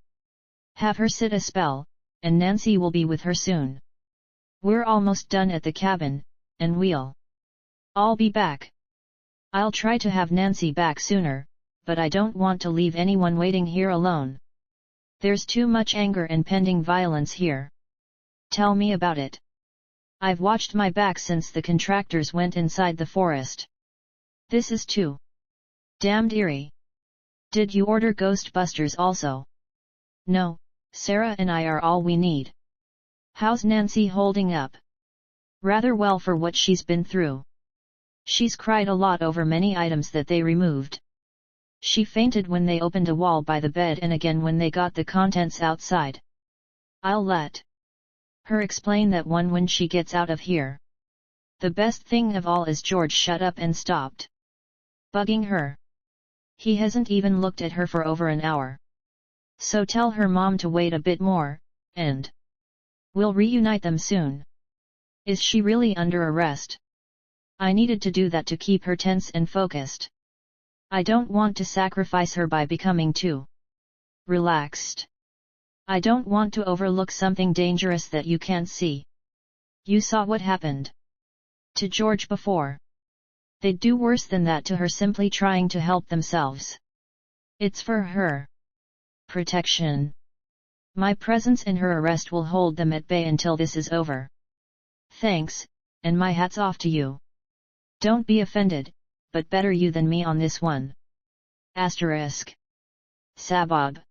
Have her sit a spell, and Nancy will be with her soon. We're almost done at the cabin, and we'll all be back. I'll try to have Nancy back sooner, but I don't want to leave anyone waiting here alone. There's too much anger and pending violence here. Tell me about it. I've watched my back since the contractors went inside the forest. This is too damned eerie. Did you order Ghostbusters also? No, Sarah and I are all we need. How's Nancy holding up? Rather well for what she's been through. She's cried a lot over many items that they removed. She fainted when they opened a wall by the bed and again when they got the contents outside. I'll let her explain that one when she gets out of here. The best thing of all is George shut up and stopped bugging her. He hasn't even looked at her for over an hour. So tell her mom to wait a bit more, and we'll reunite them soon. Is she really under arrest? I needed to do that to keep her tense and focused. I don't want to sacrifice her by becoming too relaxed. I don't want to overlook something dangerous that you can't see. You saw what happened to George before. They'd do worse than that to her simply trying to help themselves. It's for her protection. My presence in her arrest will hold them at bay until this is over. Thanks, and my hat's off to you. Don't be offended, but better you than me on this one. Asterisk. Sabab.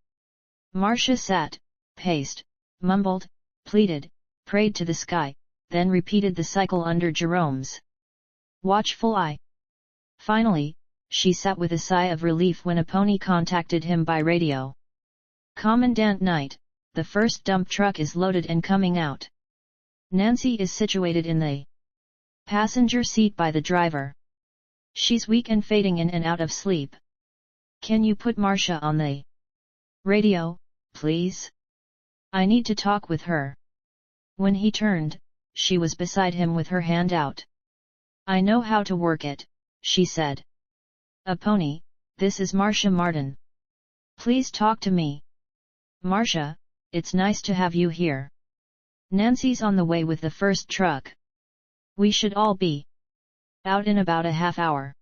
Marcia sat, paced, mumbled, pleaded, prayed to the sky, then repeated the cycle under Jerome's watchful eye. Finally, she sat with a sigh of relief when a pony contacted him by radio. Commandant Knight, the first dump truck is loaded and coming out. Nancy is situated in the passenger seat by the driver. She's weak and fading in and out of sleep. Can you put Marcia on the radio, please? I need to talk with her. When he turned, she was beside him with her hand out. I know how to work it, she said. A pony, this is Marcia Martin. Please talk to me. Marcia, it's nice to have you here. Nancy's on the way with the first truck. We should all be out in about a half hour.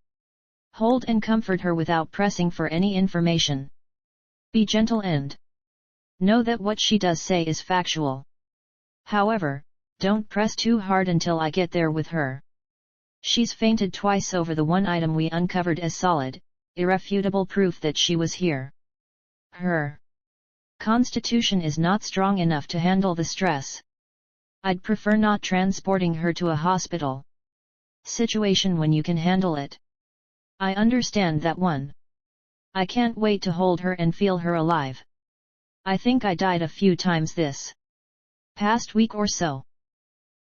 Hold and comfort her without pressing for any information. Be gentle and know that what she does say is factual. However, don't press too hard until I get there with her. She's fainted twice over the one item we uncovered as solid, irrefutable proof that she was here. Her constitution is not strong enough to handle the stress. I'd prefer not transporting her to a hospital situation when you can handle it. I understand that one. I can't wait to hold her and feel her alive. I think I died a few times this past week or so.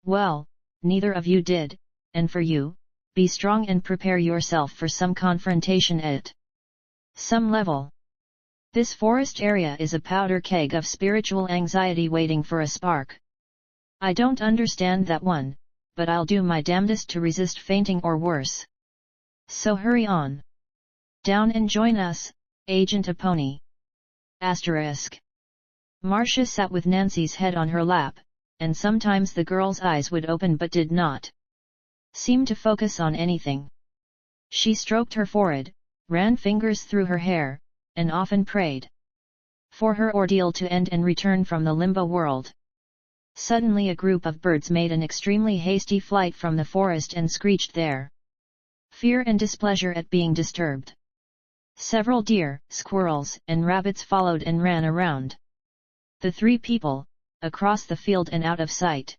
Well, neither of you did, and for you, be strong and prepare yourself for some confrontation at some level. This forest area is a powder keg of spiritual anxiety waiting for a spark. I don't understand that one, but I'll do my damnedest to resist fainting or worse. So hurry on down and join us, Agent Apony. Asterisk. Marcia sat with Nancy's head on her lap, and sometimes the girl's eyes would open but did not seem to focus on anything. She stroked her forehead, ran fingers through her hair, and often prayed for her ordeal to end and return from the limbo world. Suddenly a group of birds made an extremely hasty flight from the forest and screeched their fear and displeasure at being disturbed. Several deer, squirrels, and rabbits followed and ran around the three people, across the field and out of sight.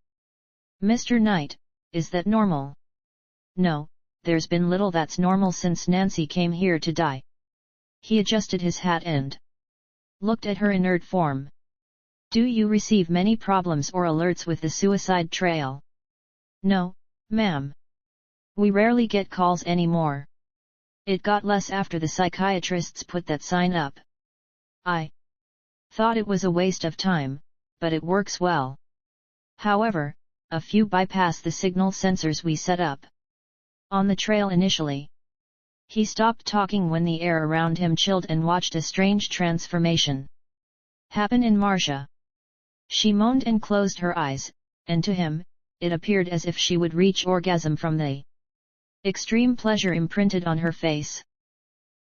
"Mr. Knight, is that normal?" "No, there's been little that's normal since Nancy came here to die." He adjusted his hat and looked at her inert form. "Do you receive many problems or alerts with the suicide trail?" "No, ma'am. We rarely get calls anymore. It got less after the psychiatrists put that sign up. I thought it was a waste of time, but it works well. However, a few bypass the signal sensors we set up on the trail initially." He stopped talking when the air around him chilled and watched a strange transformation happen in Marcia. She moaned and closed her eyes, and to him, it appeared as if she would reach orgasm from the extreme pleasure imprinted on her face.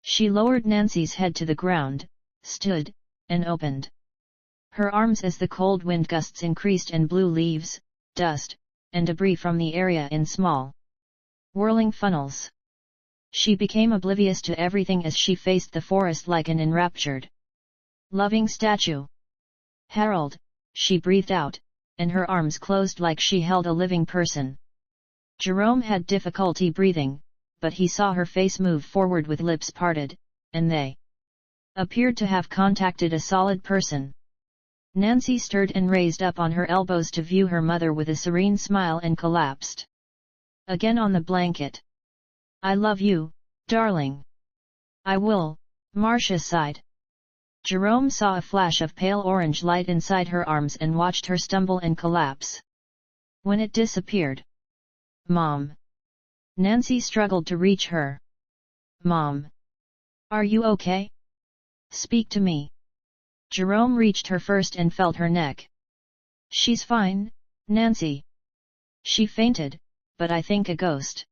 She lowered Nancy's head to the ground, stood, and opened her arms as the cold wind gusts increased and blew leaves, dust, and debris from the area in small, whirling funnels. She became oblivious to everything as she faced the forest like an enraptured, loving statue. "Harold," she breathed out, and her arms closed like she held a living person. Jerome had difficulty breathing, but he saw her face move forward with lips parted, and they appeared to have contacted a solid person. Nancy stirred and raised up on her elbows to view her mother with a serene smile and collapsed again on the blanket. "I love you, darling." "I will," Marcia sighed. Jerome saw a flash of pale orange light inside her arms and watched her stumble and collapse. When it disappeared, "Mom." Nancy struggled to reach her. "Mom. Are you okay? Speak to me." Jerome reached her first and felt her neck. "She's fine, Nancy. She fainted, but I think a ghost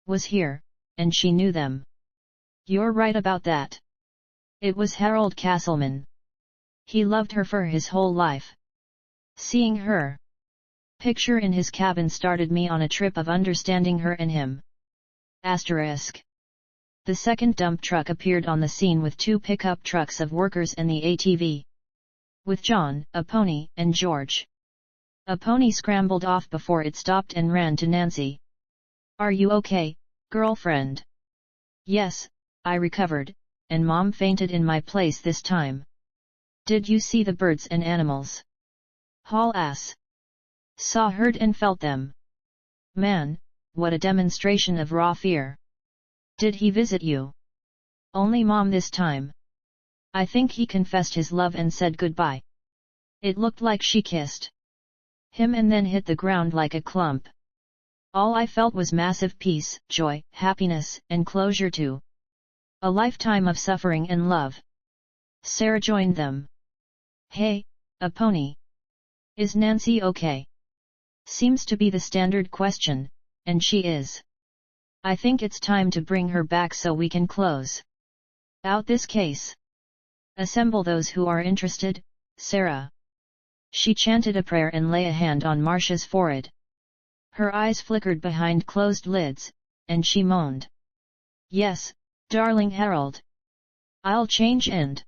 was here, and she knew them." "You're right about that. It was Harold Castleman. He loved her for his whole life. Seeing her picture in his cabin started me on a trip of understanding her and him." *. The second dump truck appeared on the scene with two pickup trucks of workers and the ATV with John, a pony, and George. A pony scrambled off before it stopped and ran to Nancy. "Are you okay, girlfriend?" "Yes, I recovered, and Mom fainted in my place this time." "Did you see the birds and animals?" Hall asked. "Saw, heard and felt them." "Man, what a demonstration of raw fear." "Did he visit you?" "Only Mom this time. I think he confessed his love and said goodbye. It looked like she kissed him and then hit the ground like a clump. All I felt was massive peace, joy, happiness, and closure to a lifetime of suffering and love." Sarah joined them. "Hey, a pony. Is Nancy okay?" Seems to be the standard question, and she is. I think it's time to bring her back so we can close out this case. Assemble those who are interested, Sarah." She chanted a prayer and lay a hand on Marcia's forehead. Her eyes flickered behind closed lids, and she moaned. "Yes, darling Harold. I'll change and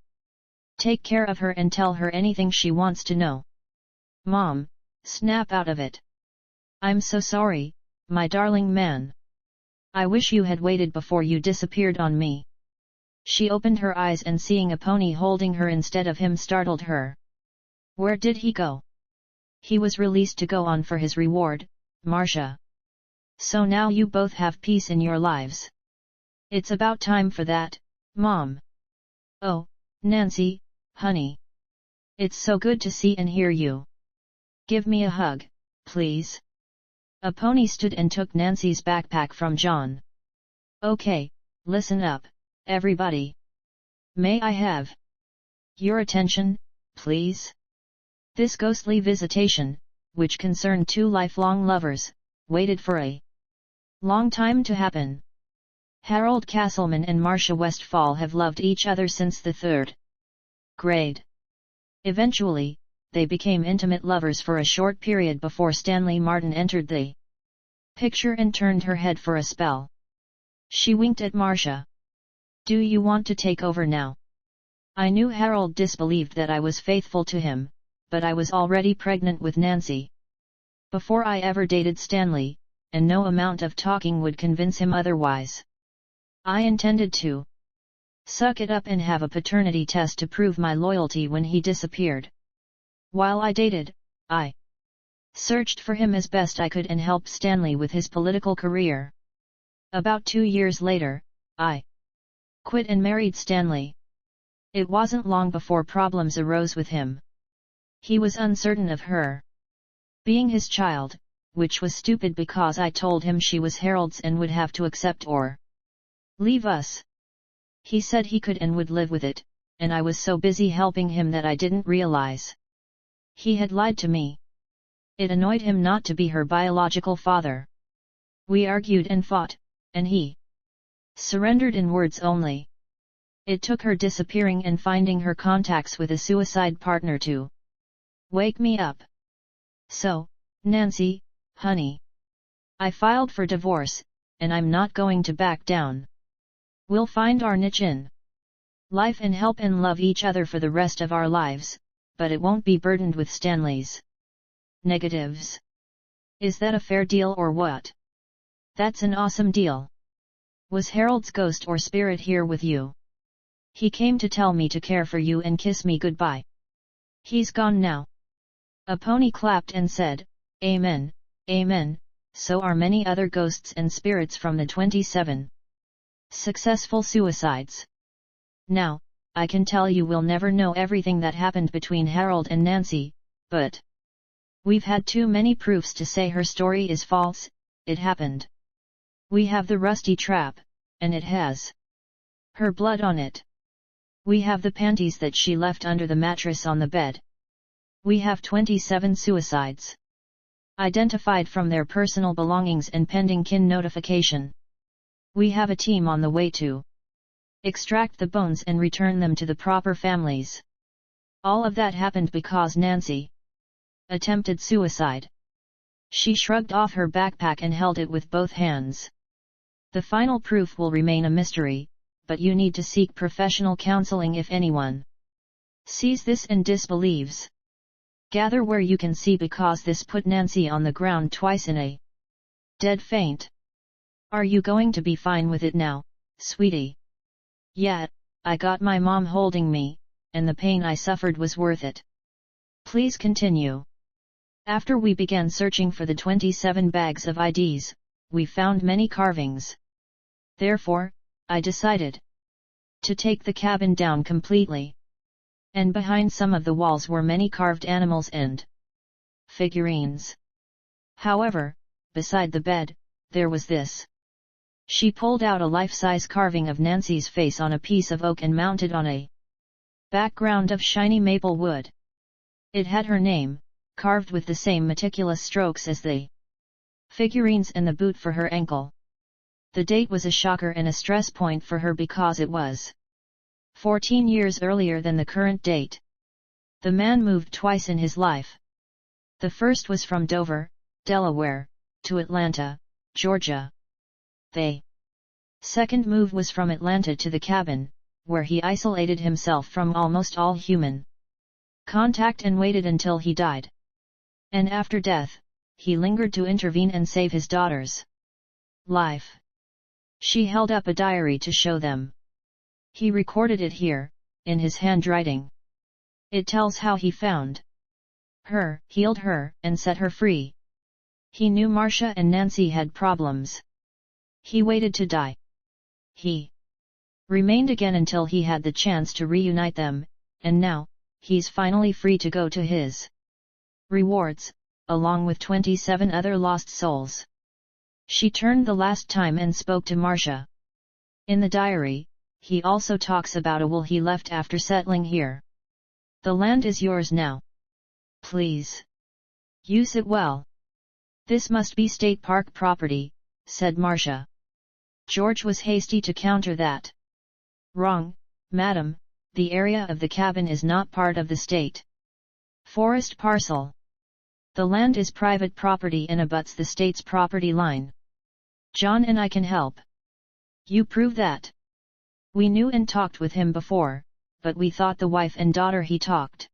take care of her and tell her anything she wants to know." "Mom, snap out of it. I'm so sorry, my darling man. I wish you had waited before you disappeared on me." She opened her eyes and seeing a pony holding her instead of him startled her. "Where did he go?" "He was released to go on for his reward, Marcia. So now you both have peace in your lives. It's about time for that, Mom." "Oh, Nancy, honey. It's so good to see and hear you. Give me a hug, please." A pony stood and took Nancy's backpack from John. "Okay, listen up, everybody. May I have your attention, please?" This ghostly visitation, which concerned two lifelong lovers, waited for a long time to happen. Harold Castleman and Marcia Westfall have loved each other since the third grade. Eventually, they became intimate lovers for a short period before Stanley Martin entered the picture and turned her head for a spell. She winked at Marcia. "Do you want to take over now?" I knew Harold disbelieved that I was faithful to him, but I was already pregnant with Nancy. Before I ever dated Stanley, and no amount of talking would convince him otherwise. I intended to suck it up and have a paternity test to prove my loyalty when he disappeared. While I dated, I searched for him as best I could and helped Stanley with his political career. About 2 years later, I quit and married Stanley. It wasn't long before problems arose with him. He was uncertain of her being his child, which was stupid because I told him she was Harold's and would have to accept or leave us. He said he could and would live with it, and I was so busy helping him that I didn't realize he had lied to me. It annoyed him not to be her biological father. We argued and fought, and he surrendered in words only. It took her disappearing and finding her contacts with a suicide partner to wake me up. So, Nancy, honey, I filed for divorce, and I'm not going to back down. We'll find our niche in life and help and love each other for the rest of our lives, but it won't be burdened with Stanley's negatives. Is that a fair deal or what? That's an awesome deal. Was Harold's ghost or spirit here with you? He came to tell me to care for you and kiss me goodbye. He's gone now. A pony clapped and said, "Amen, amen." So are many other ghosts and spirits from the 27 successful suicides. Now, I can tell you we'll never know everything that happened between Harold and Nancy, but we've had too many proofs to say her story is false. It happened. We have the rusty trap, and it has her blood on it. We have the panties that she left under the mattress on the bed. We have 27 suicides identified from their personal belongings and pending kin notification. We have a team on the way to extract the bones and return them to the proper families. All of that happened because Nancy attempted suicide. She shrugged off her backpack and held it with both hands. The final proof will remain a mystery, but you need to seek professional counseling if anyone sees this and disbelieves. Gather where you can see because this put Nancy on the ground twice in a dead faint. Are you going to be fine with it now, sweetie? Yeah, I got my mom holding me, and the pain I suffered was worth it. Please continue. After we began searching for the 27 bags of IDs, we found many carvings. Therefore, I decided to take the cabin down completely. And behind some of the walls were many carved animals and figurines. However, beside the bed, there was this. She pulled out a life-size carving of Nancy's face on a piece of oak and mounted on a background of shiny maple wood. It had her name, carved with the same meticulous strokes as the figurines and the boot for her ankle. The date was a shocker and a stress point for her because it was 14 years earlier than the current date. The man moved twice in his life. The first was from Dover, Delaware, to Atlanta, Georgia. The second move was from Atlanta to the cabin, where he isolated himself from almost all human contact and waited until he died. And after death, he lingered to intervene and save his daughter's life. She held up a diary to show them. He recorded it here, in his handwriting. It tells how he found her, healed her, and set her free. He knew Marcia and Nancy had problems. He waited to die. He remained again until he had the chance to reunite them, and now, he's finally free to go to his rewards, along with 27 other lost souls. She turned the last time and spoke to Marcia. In the diary, he also talks about a will he left after settling here. The land is yours now. Please. Use it well. This must be state park property, said Marcia. George was hasty to counter that. Wrong, madam, the area of the cabin is not part of the state forest parcel. The land is private property and abuts the state's property line. John and I can help. You prove that. We knew and talked with him before, but we thought the wife and daughter he talked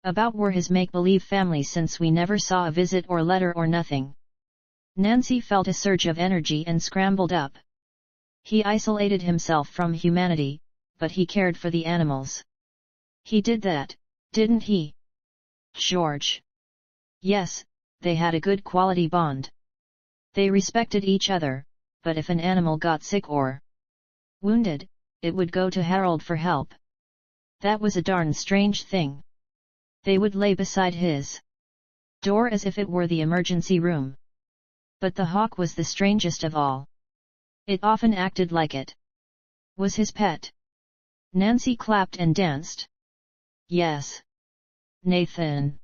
about were his make-believe family since we never saw a visit or letter or nothing. Nancy felt a surge of energy and scrambled up. He isolated himself from humanity, but he cared for the animals. He did that, didn't he? George. Yes, they had a good quality bond. They respected each other, but if an animal got sick or wounded, it would go to Harold for help. That was a darn strange thing. They would lay beside his door as if it were the emergency room. But the hawk was the strangest of all. It often acted like it was his pet. Nancy clapped and danced. Yes. Nathan.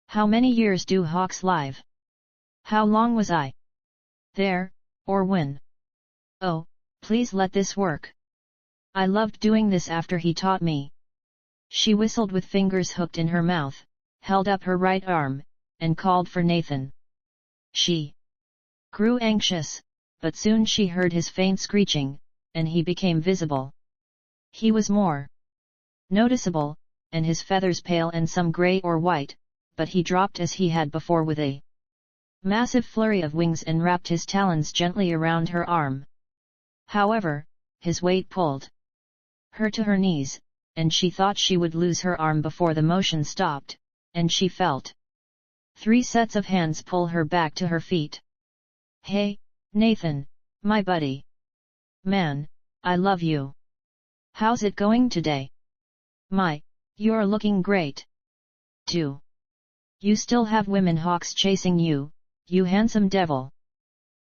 How many years do hawks live? How long was I there, or when? Oh, please let this work. I loved doing this after he taught me. She whistled with fingers hooked in her mouth, held up her right arm, and called for Nathan. She grew anxious, but soon she heard his faint screeching, and he became visible. He was more noticeable, and his feathers pale and some gray or white, but he dropped as he had before with a massive flurry of wings and wrapped his talons gently around her arm. However, his weight pulled her to her knees, and she thought she would lose her arm before the motion stopped, and she felt 3 sets of hands pull her back to her feet. Hey, Nathan, my buddy. Man, I love you. How's it going today? My, you're looking great. too. You still have women hawks chasing you, you handsome devil.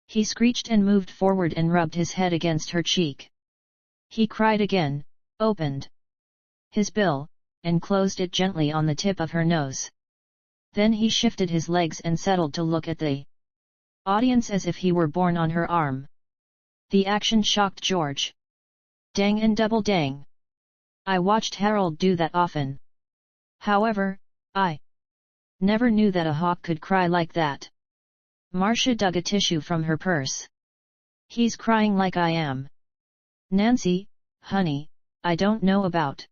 He screeched and moved forward and rubbed his head against her cheek. He cried again, opened his bill, and closed it gently on the tip of her nose. Then he shifted his legs and settled to look at the audience as if he were born on her arm. The action shocked George. Dang and double dang. I watched Harold do that often. However, I never knew that a hawk could cry like that. Marcia dug a tissue from her purse. He's crying like I am. Nancy, honey, I don't know about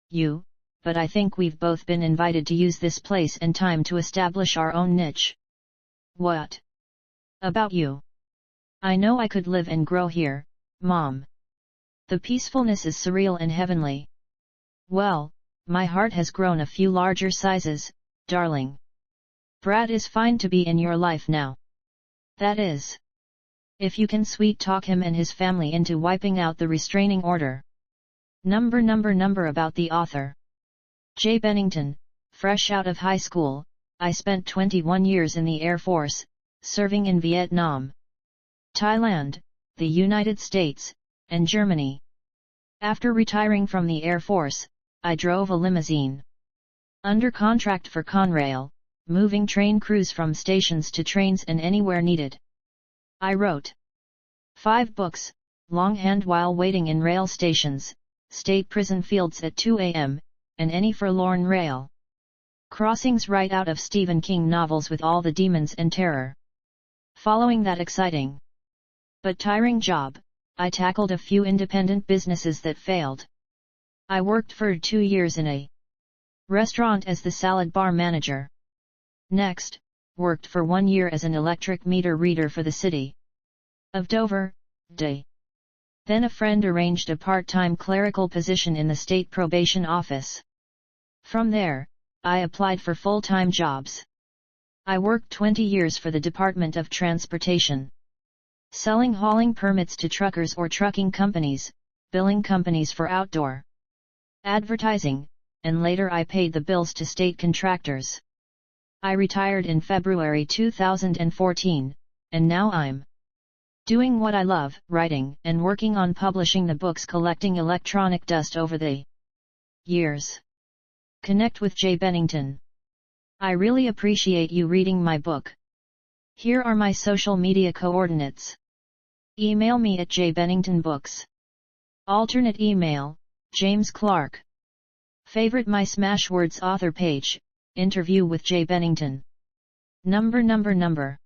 you, but I think we've both been invited to use this place and time to establish our own niche. What about you? I know I could live and grow here, Mom. The peacefulness is surreal and heavenly. Well, my heart has grown a few larger sizes, darling. Brad is fine to be in your life now. That is, if you can sweet talk him and his family into wiping out the restraining order. Number about the author. J. Bennington, fresh out of high school, I spent 21 years in the Air Force, serving in Vietnam, Thailand, the United States, and Germany. After retiring from the Air Force, I drove a limousine under contract for Conrail, moving train crews from stations to trains and anywhere needed. I wrote 5 books, longhand while waiting in rail stations, state prison fields at 2 a.m., and any forlorn rail crossings right out of Stephen King novels with all the demons and terror. Following that exciting but tiring job, I tackled a few independent businesses that failed. I worked for 2 years in a restaurant as the salad bar manager. Next, worked for 1 year as an electric meter reader for the city of Dover, Day. Then a friend arranged a part-time clerical position in the state probation office. From there, I applied for full-time jobs. I worked 20 years for the Department of Transportation, selling hauling permits to truckers or trucking companies, billing companies for outdoor advertising, and later I paid the bills to state contractors. I retired in February 2014, and now I'm doing what I love, writing and working on publishing the books, collecting electronic dust over the years. Connect with J. Bennington. I really appreciate you reading my book. Here are my social media coordinates. Email me at jbenningtonbooks. Alternate email, James Clark. Favorite my Smashwords author page, interview with J. Bennington. Number.